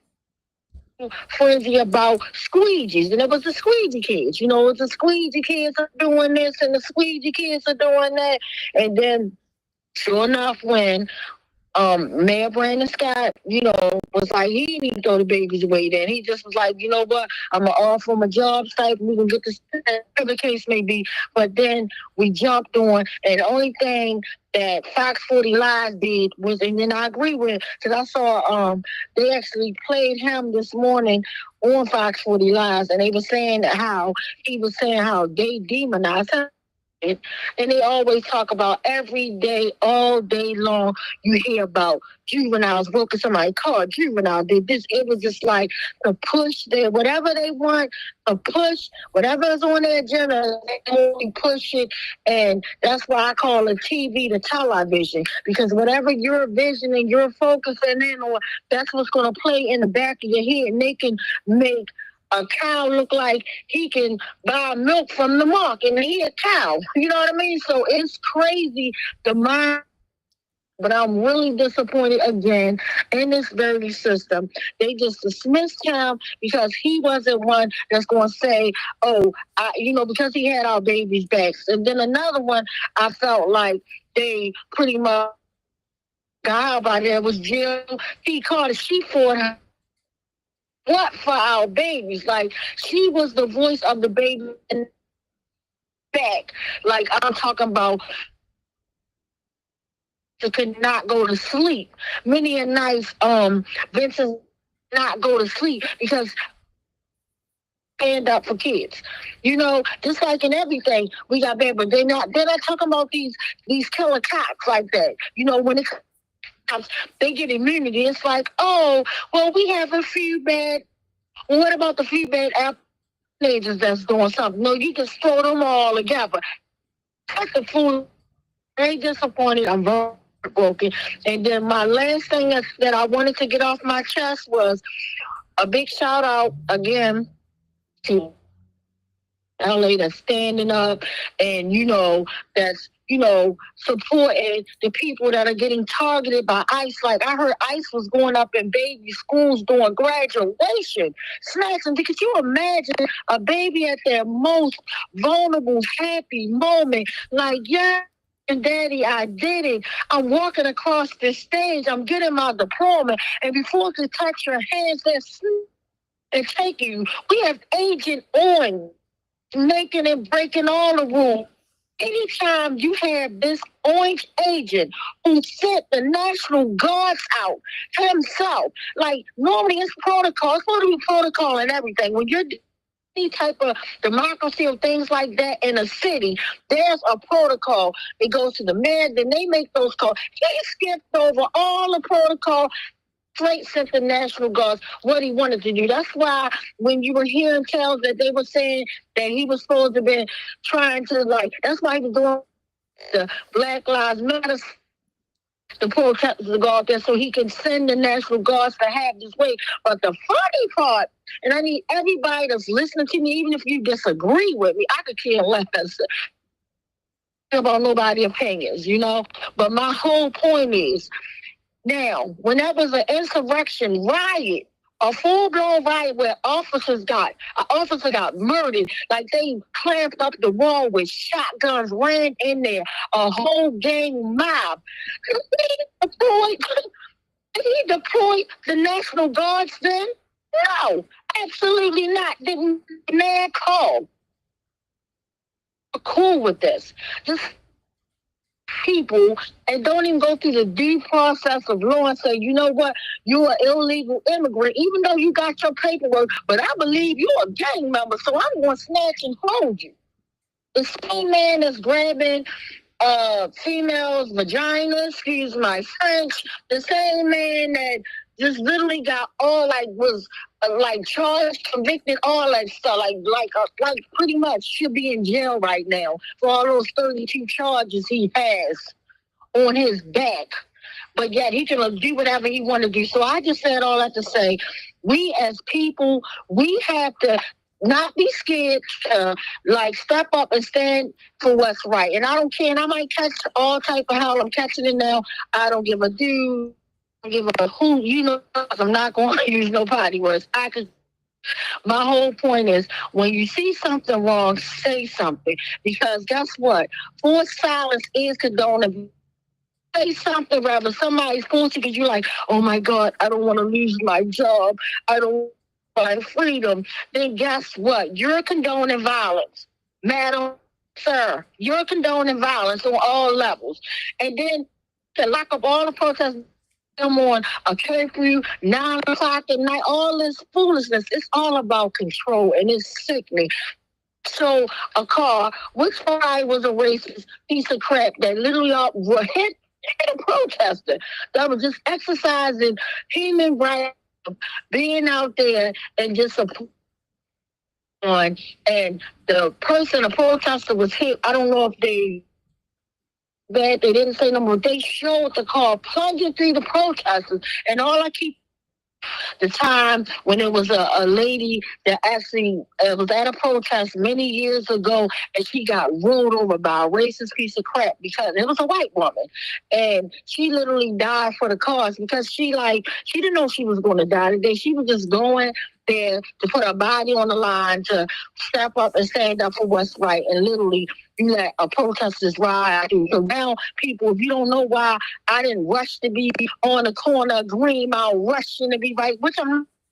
frenzy about squeegees, and it was the squeegee kids. You know, it's the squeegee kids are doing this and the squeegee kids are doing that. And then, sure enough, when Mayor Brandon Scott, was like, he didn't even throw the babies away then. He just was like, you know what, I'm going to offer him a job site, we can get this, whatever the case may be. But then we jumped on, and the only thing that Fox 40 Live did was, and then I agree with, because I saw they actually played him this morning on Fox 40 Live, and they were saying how they demonized him. And they always talk about every day, all day long, you hear about juveniles broke somebody's car, juvenile did this. It was just like to push whatever they want, to push whatever is on their agenda, they only push it. And that's why I call it TV to television, because whatever your vision and you're focusing in on, that's what's going to play in the back of your head. And they can make a cow look like he can buy milk from the market and he a cow. You know what I mean? So it's crazy, the mind. But I'm really disappointed again in this very system. They just dismissed him because he wasn't one that's going to say, because he had our babies' backs. And then another one, I felt like they pretty much got about there was Jill P. Carter. She fought her. What for our babies? Like, she was the voice of the baby in back. Like, I'm talking about could not go to sleep. Many a nights, Vincent not go to sleep because stand up for kids. Just like in everything, we got bad, but they're not talking about these killer cops like that. When it comes, they get immunity. It's like, oh, well, we have a few bad. Well, what about the few bad teenagers that's doing something? No, you just throw them all together. That's the fool. Very disappointed. I'm very broken. And then my last thing that I wanted to get off my chest was a big shout out again to LA that's standing up and that's supporting the people that are getting targeted by ICE. Like, I heard ICE was going up in baby schools doing graduation, snatching. Could you imagine a baby at their most vulnerable, happy moment? Like, yeah, and Daddy, I did it. I'm walking across this stage. I'm getting my diploma. And before they touch your hands, they're taking you. We have Agent Orange making and breaking all the rules. Anytime you have this orange agent who sent the National Guards out himself, like, normally it's protocol. It's supposed to be protocol and everything. When you're any type of democracy or things like that in a city, there's a protocol. It goes to the mayor, then they make those calls. He skipped over all the protocol, straight sent the National Guards what he wanted to do. That's why when you were hearing tales that they were saying that he was supposed to be trying to, that's why he was doing the Black Lives Matter, the protesters to go out there so he can send the National Guards to have this way. But the funny part, and I need everybody that's listening to me, even if you disagree with me, I could care less about nobody's opinions, But my whole point is, now, when there was an insurrection riot, a full-blown riot where an officer got murdered, like they clamped up the wall with shotguns, ran in there, a whole gang mob. Did he deploy the National Guards then? No, absolutely not. Didn't man call? Cool with this. Just people, and don't even go through the due process of law and say, you know what, you're an illegal immigrant, even though you got your paperwork, but I believe you're a gang member, so I'm going to snatch and hold you. The same man that's grabbing females' vaginas, excuse my French, the same man that just literally got all was charged, convicted, all that stuff, like pretty much should be in jail right now for all those 32 charges he has on his back. But yet he can do whatever he want to do. So I just said all that to say, we as people, we have to not be scared to like step up and stand for what's right. And I don't care. And I might catch all type of hell. I'm catching it now. I don't give a dude. I don't give a who. You know, I'm not going to use no potty words. My whole point is when you see something wrong, say something. Because guess what? Forced silence is condoning. Say something, rather somebody's forced because you're like, oh my God, I don't want to lose my job. I don't want my freedom. Then guess what? You're condoning violence. Madam, sir, you're condoning violence on all levels. And then to lock up all the protesters, them on a curfew, 9 o'clock at night, all this foolishness. It's all about control, and it's sickening. So a car, which probably was a racist piece of crap that literally hit a protester that was just exercising human rights, being out there and just on. And the person, the protester was hit. I don't know if they didn't say no more. They showed the car plunging through the protesters, and all I keep the time when it was a lady that actually was at a protest many years ago, and she got rolled over by a racist piece of crap because it was a white woman, and she literally died for the cause because she didn't know she was going to die today. She was just going there to put her body on the line to step up and stand up for what's right, and literally you let a protesters ride. So now people, if you don't know why I didn't rush to be on the corner of Green Mile, rushing to be right,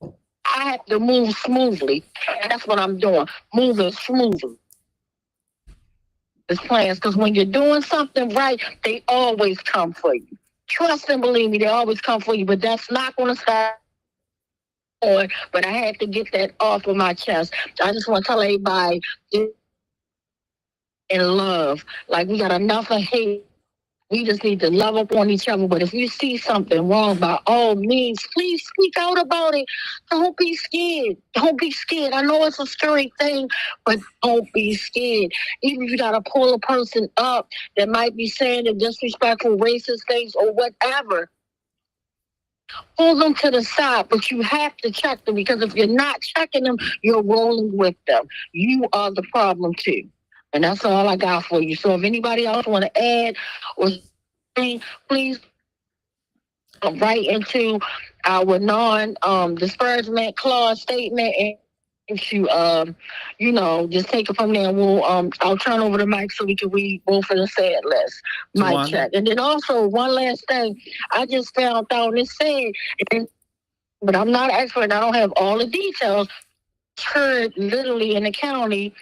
I have to move smoothly, and that's what I'm doing, moving smoothly. It's plans, because when you're doing something right, they always come for you. Trust and believe me, they always come for you, but that's not going to stop. But I had to get that off of my chest. I just want to tell everybody, in love, like we got enough of hate. We just need to love up on each other. But if you see something wrong, by all means, please speak out about it. Don't be scared. Don't be scared. I know it's a scary thing, but don't be scared. Even if you got to pull a person up that might be saying the disrespectful, racist things or whatever, pull them to the side, but you have to check them, because if you're not checking them, you're rolling with them. You are the problem too. And that's all I got for you. So if anybody else want to add or say, please write into our non-disparagement clause statement and to, just take it from there. And I'll turn over the mic so we can read both of the said list. Mic check. And then also one last thing, I just found out, and it said, but I'm not an expert, I don't have all the details. Heard literally in the county,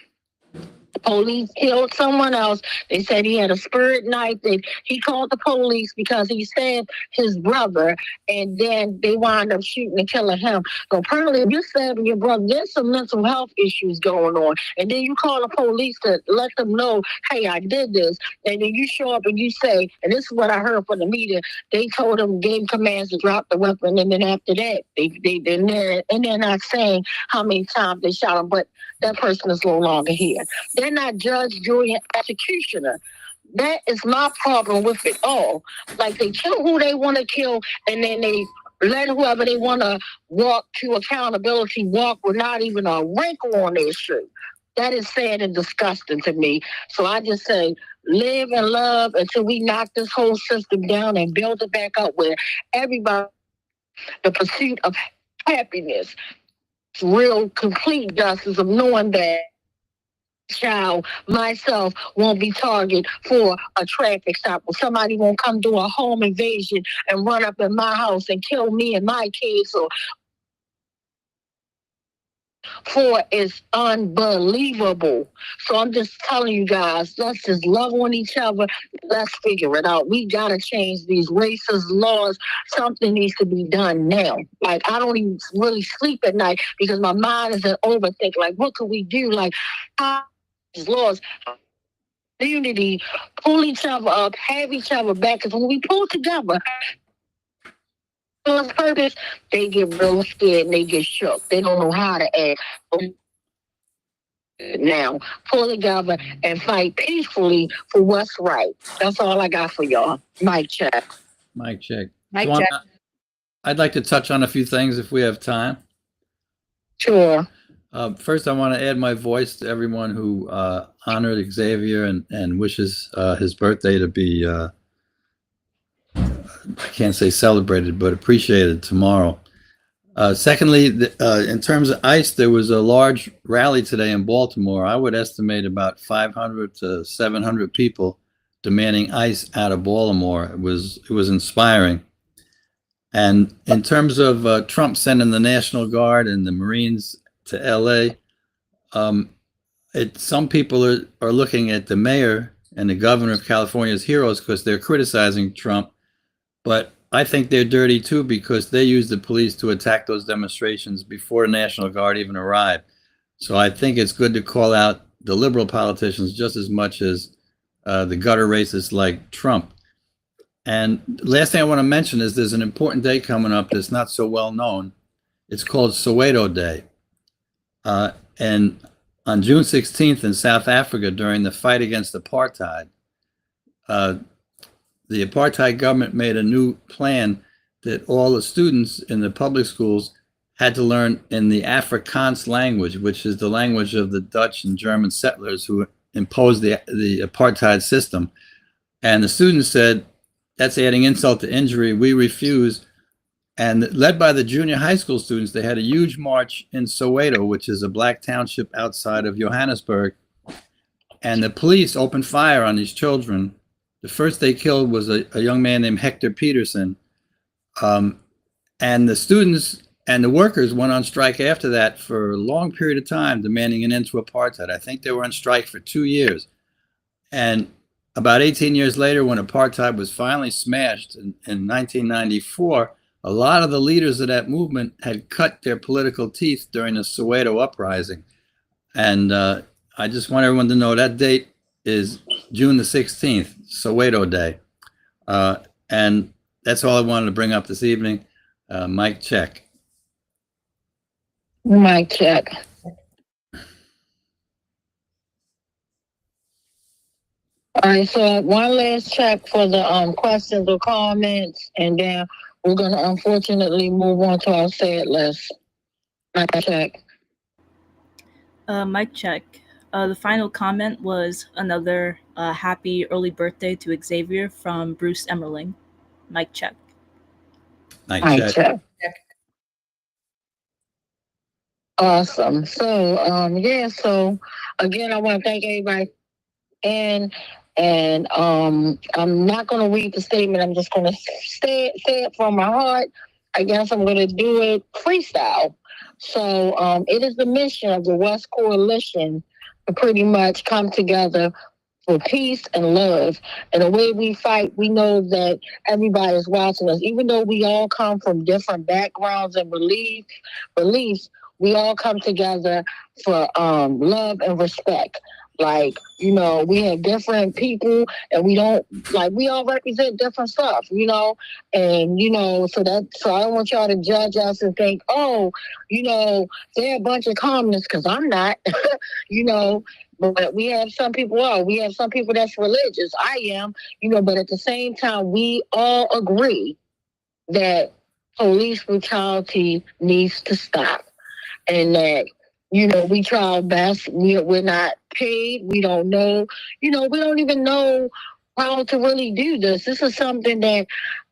the police killed someone else. They said he had a spirit knife. He called the police because he stabbed his brother, and then they wound up shooting and killing him. So apparently, if you're stabbing your brother, there's some mental health issues going on. And then you call the police to let them know, hey, I did this. And then you show up and you say, and this is what I heard from the media, they told him, gave commands to drop the weapon, and then after that, they're not saying how many times they shot him, but that person is no longer here. They're not judge, jury, and executioner. That is my problem with it all. Like, they kill who they want to kill, and then they let whoever they want to walk to accountability walk with not even a wrinkle on their shirt. That is sad and disgusting to me. So I just say, live and love until we knock this whole system down and build it back up where everybody, the pursuit of happiness, real complete justice of knowing that child, myself, won't be targeted for a traffic stop, or somebody won't come do a home invasion and run up in my house and kill me and my kids, or for is unbelievable. So I'm just telling you guys, let's just love on each other. Let's figure it out. We got to change these racist laws. Something needs to be done now. Like, I don't even really sleep at night because my mind is an overthink. Like, what could we do? Like, these laws, unity, pull each other up, have each other back. Because when we pull together, purpose, they get real scared and they get shook. They don't know how to act. Now, pull together and fight peacefully for what's right. That's all I got for y'all. Mic check. Mic check. Mic Tawana, check. I'd like to touch on a few things if we have time. Sure. First, I want to add my voice to everyone who honored Xavier and wishes his birthday to be, I can't say celebrated, but appreciated tomorrow. Secondly, in terms of ICE, there was a large rally today in Baltimore. I would estimate about 500 to 700 people demanding ICE out of Baltimore. It was inspiring. And in terms of Trump sending the National Guard and the Marines to LA, some people are looking at the mayor and the governor of California as heroes because they're criticizing Trump. But I think they're dirty too because they used the police to attack those demonstrations before the National Guard even arrived. So I think it's good to call out the liberal politicians just as much as the gutter racists like Trump. And last thing I want to mention is there's an important day coming up that's not so well known. It's called Soweto Day. And on June 16th in South Africa, during the fight against apartheid, the apartheid government made a new plan that all the students in the public schools had to learn in the Afrikaans language, which is the language of the Dutch and German settlers who imposed the apartheid system. And the students said, that's adding insult to injury. We refuse. And led by the junior high school students, they had a huge march in Soweto, which is a black township outside of Johannesburg. And the police opened fire on these children. The first they killed was a young man named Hector Peterson. And the students and the workers went on strike after that for a long period of time, demanding an end to apartheid. I think they were on strike for 2 years. And about 18 years later, when apartheid was finally smashed in 1994, a lot of the leaders of that movement had cut their political teeth during the Soweto uprising. And I just want everyone to know that date is June the 16th, Soweto Day. And that's all I wanted to bring up this evening. Mic check. Mic check. All right, so one last check for the questions or comments, and then we're going to unfortunately move on to our sad list. Mic check. Mic check. The final comment was another happy early birthday to Xavier from Bruce Emmerling. Mic check. Mic Mic check. check. Awesome. So, so again, I want to thank everybody. And I'm not going to read the statement. I'm just going to say it from my heart. I guess I'm going to do it freestyle. So it is the mission of the West Coalition to pretty much come together for peace and love. And the way we fight, we know that everybody is watching us. Even though we all come from different backgrounds and beliefs, we all come together for love and respect. Like, you know, we have different people and we all represent different stuff, you know, and, you know, so I don't want y'all to judge us and think, oh, you know, they're a bunch of communists, because I'm not, you know, but we have some people we have some people that's religious. I am, you know, but at the same time, we all agree that police brutality needs to stop and that, you know, we try our best. We're not paid. We don't know. You know, we don't even know how to really do this. This is something that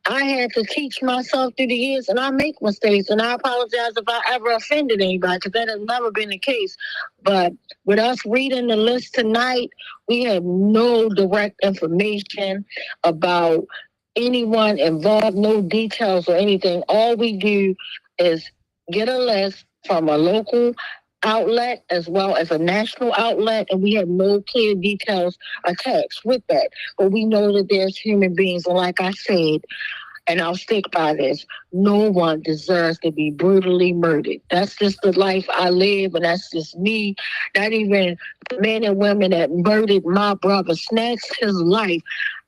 I had to teach myself through the years, and I make mistakes, and I apologize if I ever offended anybody, because that has never been the case. But with us reading the list tonight, we have no direct information about anyone involved, no details or anything. All we do is get a list from a local outlet as well as a national outlet, and we have no clear details attached with that. But we know that there's human beings, and like I said, and I'll stick by this, no one deserves to be brutally murdered. That's just the life I live, and that's just me. Not even the men and women that murdered my brother, snatched his life.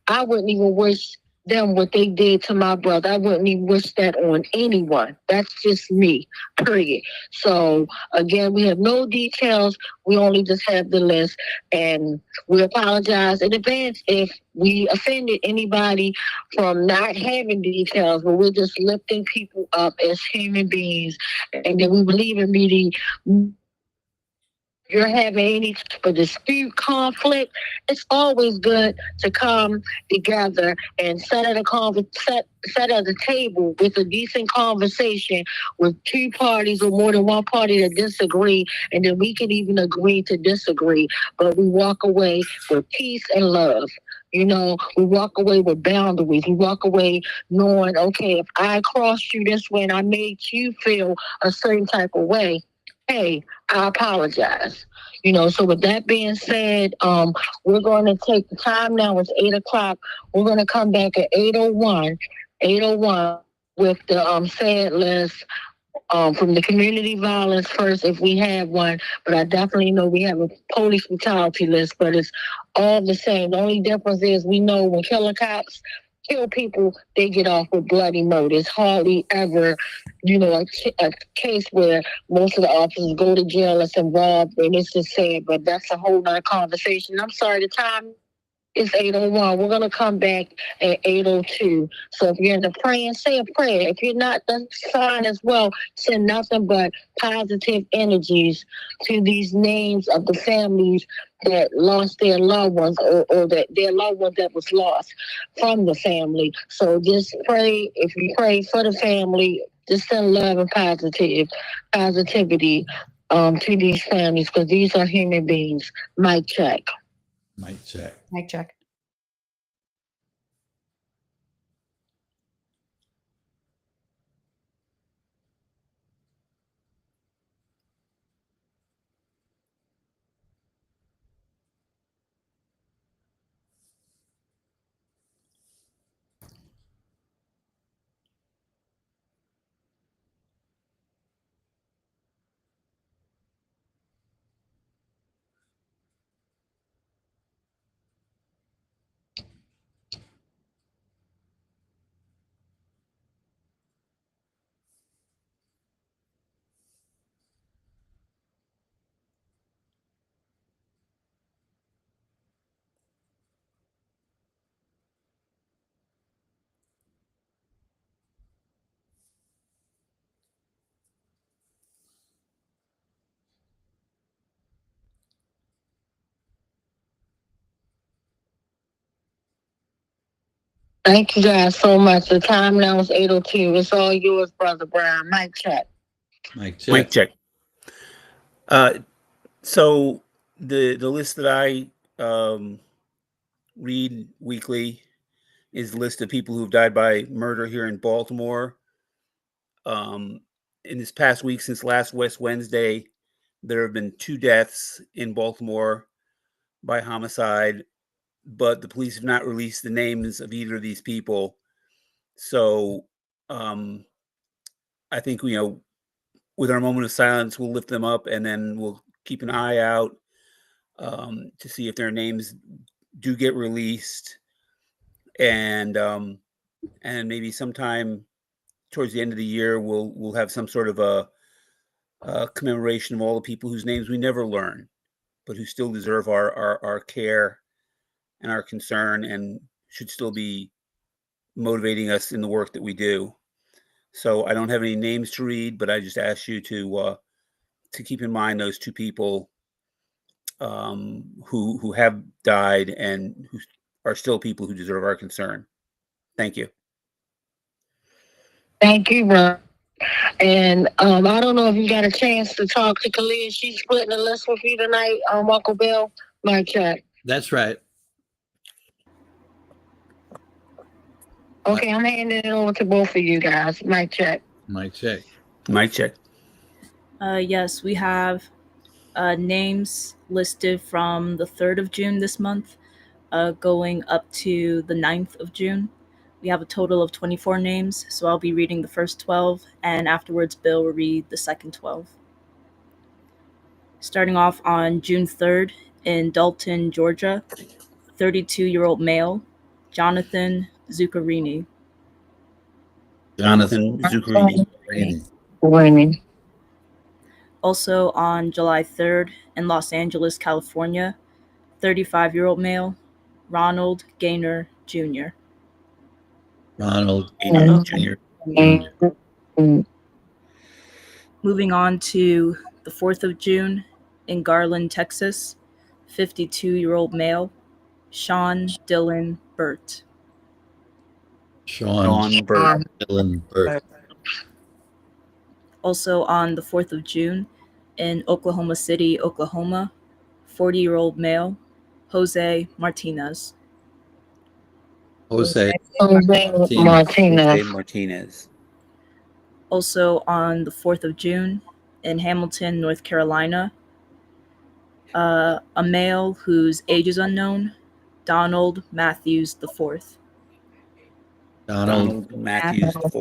I wouldn't even wish them what they did to my brother. I wouldn't even wish that on anyone. That's just me, period. So again, we have no details. We only just have the list, and we apologize in advance if we offended anybody from not having details, but we're just lifting people up as human beings, and then we believe in meeting you're having any type of dispute, conflict, it's always good to come together and set at a table with a decent conversation with two parties or more than one party that disagree, and then we can even agree to disagree, but we walk away with peace and love. You know, we walk away with boundaries. We walk away knowing, okay, if I crossed you this way and I made you feel a certain type of way, hey, I apologize. You know, so with that being said, we're going to take the time now. It's 8 o'clock. We're going to come back at 8:01, 8:01 with the sad list from the community violence first, if we have one. But I definitely know we have a police brutality list, but it's all the same. The only difference is we know when killer cops kill people, they get off with bloody murder. It's hardly ever, a case where most of the officers go to jail that's involved, and it's just sad, but that's a whole nother conversation. I'm sorry, the time is 8:01. We're going to come back at 8:02. So if you're in the praying, say a prayer. If you're not, that's fine as well. Send nothing but positive energies to these names of the families that lost their loved ones, or that their loved ones that was lost from the family. So just pray. If you pray for the family, just send love and positivity to these families, because these are human beings. Mic check. Mic check. Mic check. Thank you guys so much. The time now is 8:02. It's all yours, Brother Brown. Mic check. Mic check. Mic check. So the list that I read weekly is a list of people who've died by murder here in Baltimore. In this past week, since last West Wednesday, there have been 2 deaths in Baltimore by homicide, but the police have not released the names of either of these people. So I think, with our moment of silence, we'll lift them up, and then we'll keep an eye out to see if their names do get released, and maybe sometime towards the end of the year, we'll have some sort of a commemoration of all the people whose names we never learn, but who still deserve our care and our concern, and should still be motivating us in the work that we do. So I don't have any names to read, but I just ask you to keep in mind those 2 people who have died and who are still people who deserve our concern. Thank you. Thank you, bro. And I don't know if you got a chance to talk to Kalia. She's splitting the list with you tonight, Uncle Bill. Mic check. That's right. Okay, I'm handing it over to both of you guys. Mic check. Mic check. Mic check. Yes, we have names listed from the 3rd of June this month, going up to the 9th of June. We have a total of 24 names, so I'll be reading the first 12, and afterwards Bill will read the second 12. Starting off on June 3rd in Dalton, Georgia, 32-year-old male, Jonathan Zuccarini. Jonathan Zuccarini. Morning. Also on July 3rd in Los Angeles, California, 35-year-old male, Ronald Gaynor Jr. Ronald Jr. Moving on to the 4th of June in Garland, Texas, 52-year-old male, Sean Dylan Burt. Sean Burt. Dylan Burt. Also on the 4th of June, in Oklahoma City, Oklahoma, 40-year-old male, Jose Martinez. Jose Jose Martinez. Martinez. Also on the 4th of June, in Hamilton, North Carolina, a male whose age is unknown, Donald Matthews IV. Donald Matthews the IV.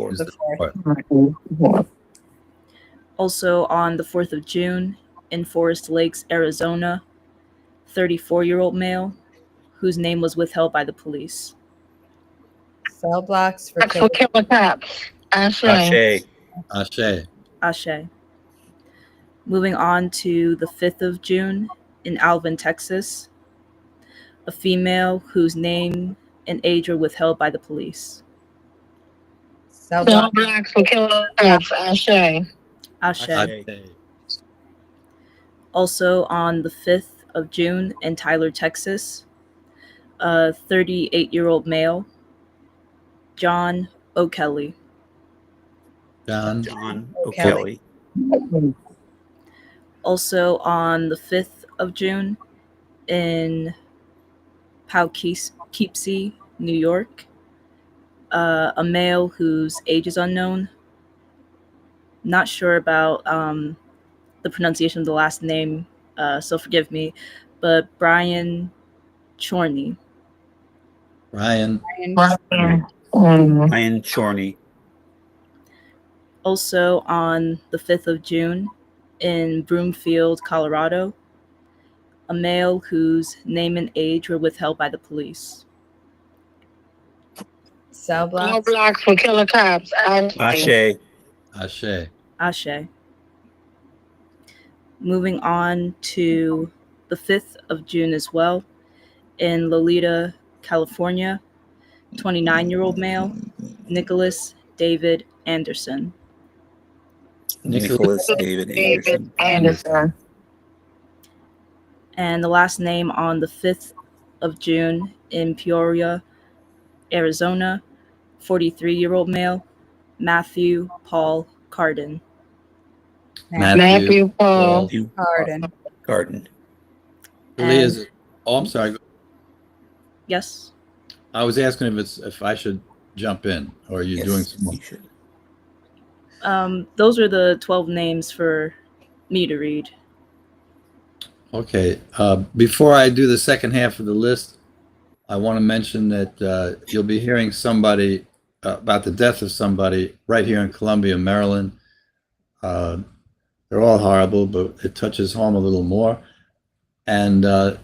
fourth. Also on the 4th of June, in Forest Lakes, Arizona, 34-year-old male, whose name was withheld by the police. Cell blocks for For killer cops. Ashe. Ashe. Ashe. Ashe. Moving on to the 5th of June, in Alvin, Texas, a female whose name and age were withheld by the police. cell Cell blocks. blocks for killer cops. Ashe. Ashe. Ashe. Also on the 5th of June, in Tyler, Texas, a 38-year-old male, John O'Kelly. John O'Kelly. Also on the 5th of June, in Poughkeepsie, New York, a male whose age is unknown. Not sure about the pronunciation of the last name, so forgive me, but Brian Chorney. Ryan. Ryan Chorney. Also on the 5th of June, in Broomfield, Colorado, a male whose name and age were withheld by the police. Cell Cell blocks. blocks for killer cops. Ashe. Ashe. Ashe. Moving on to the 5th of June as well, in Lolita, California, 29-year-old male, Nicholas David Anderson. Nicholas David Anderson. Anderson. And the last name on the 5th of June, in Peoria, Arizona, 43-year-old male, Matthew Paul Carden. Matthew Paul Carden. Garden. Really is it? Oh, I'm sorry. Yes. I was asking if I should jump in, or are you doing some more? You should. Those are the 12 names for me to read. Okay. Before I do the second half of the list, I want to mention that you'll be hearing somebody about the death of somebody right here in Columbia, Maryland. They're all horrible, but it touches home a little more. And I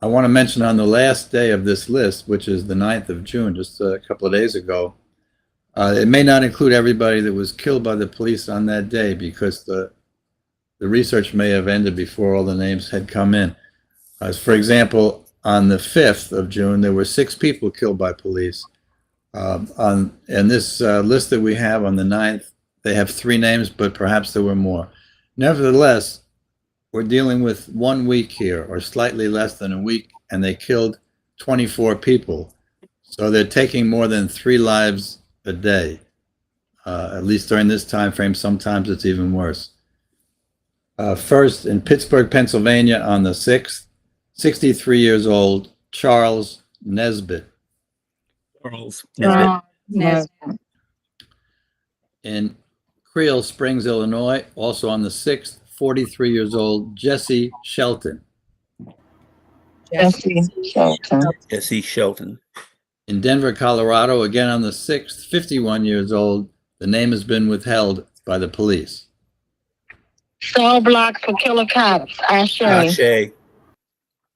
want to mention on the last day of this list, which is the 9th of June, just a couple of days ago, it may not include everybody that was killed by the police on that day, because the research may have ended before all the names had come in. For example, on the 5th of June, there were 6 people killed by police. And this list that we have on the 9th, they have 3 names, but perhaps there were more. Nevertheless, we're dealing with 1 week here, or slightly less than a week, and they killed 24 people. So they're taking more than 3 lives a day, at least during this time frame. Sometimes it's even worse. First, in Pittsburgh, Pennsylvania, on the 6th, 63 years old, Charles Nesbitt. Charles. Nesbitt. In Creel Springs, Illinois, also on the 6th, 43 years old, Jesse Shelton. Jesse Shelton. Jesse Shelton. In Denver, Colorado, again on the 6th, 51 years old, the name has been withheld by the police. Cell blocks for killer cops. Ashe. Ashe.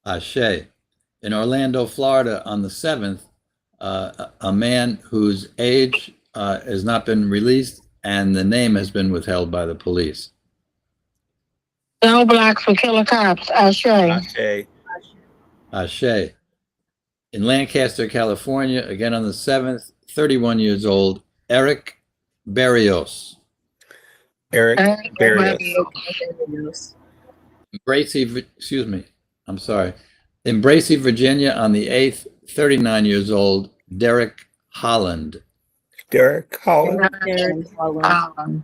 Ashe. In Orlando, Florida, on the 7th, a man whose age has not been released and the name has been withheld by the police. Cell blocks for killer cops. Ashe. Ashe. Ashe. In Lancaster, California, again on the 7th, 31 years old, Eric Berrios. Eric Barrios. Excuse me. I'm sorry. In Bracy, Virginia, on the 8th, 39 years old, Derek Holland. Derek Holland. Derek Holland.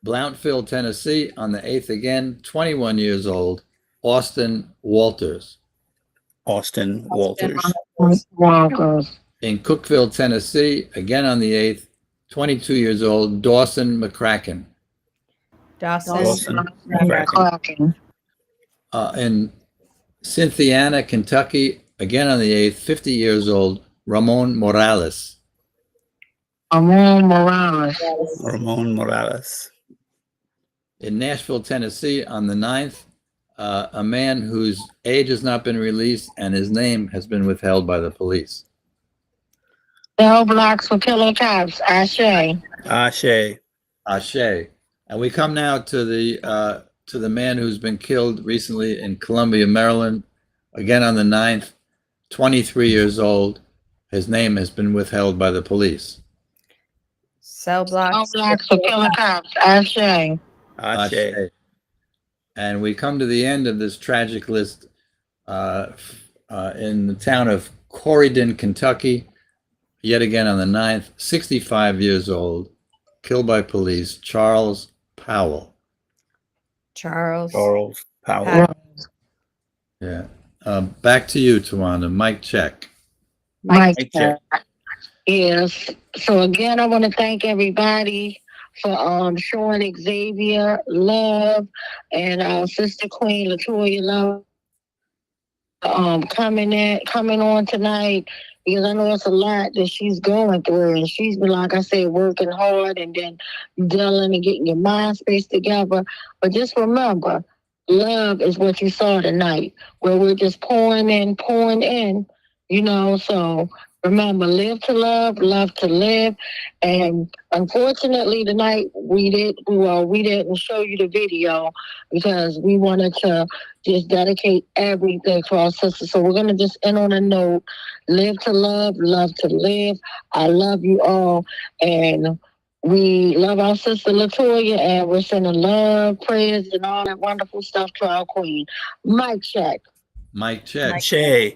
Blountfield, Tennessee, on the 8th again, 21 years old, Austin Walters. Austin Walters. In Cookville, Tennessee, again on the 8th, 22 years old, Dawson McCracken. Dawson McCracken. In Cynthiana, Kentucky, again on the 8th, 50 years old, Ramon Morales. Ramon Morales. In Nashville, Tennessee, on the 9th, a man whose age has not been released and his name has been withheld by the police. Cell blocks for killer cops. Ashe. Ashe. Ashe. And we come now to the man who's been killed recently in Columbia, Maryland, again on the 9th, 23 years old. His name has been withheld by the police. Cell blocks for killer cops. Ashe. Ashe. And we come to the end of this tragic list in the town of Corydon, Kentucky, yet again on the 9th, 65 years old, killed by police, Charles Powell. Charles Powell. Yeah. Back to you, Tawanda. Mic check. Mic check. Yes. So again, I want to thank everybody for showing Xavier love and our sister Queen Latoya love coming on tonight, because I know it's a lot that she's going through, and she's been, like I said, working hard and then dealing and getting your mind space together. But just remember, love is what you saw tonight, where we're just pouring in, so remember, live to love to live. And unfortunately tonight we didn't show you the video because we wanted to just dedicate everything to our sisters. So we're gonna just end on a note. Live to love to live. I love you all, and we love our sister Latoya, and we're sending love, prayers, and all that wonderful stuff to our queen. Mic check. Mic check. Ashe.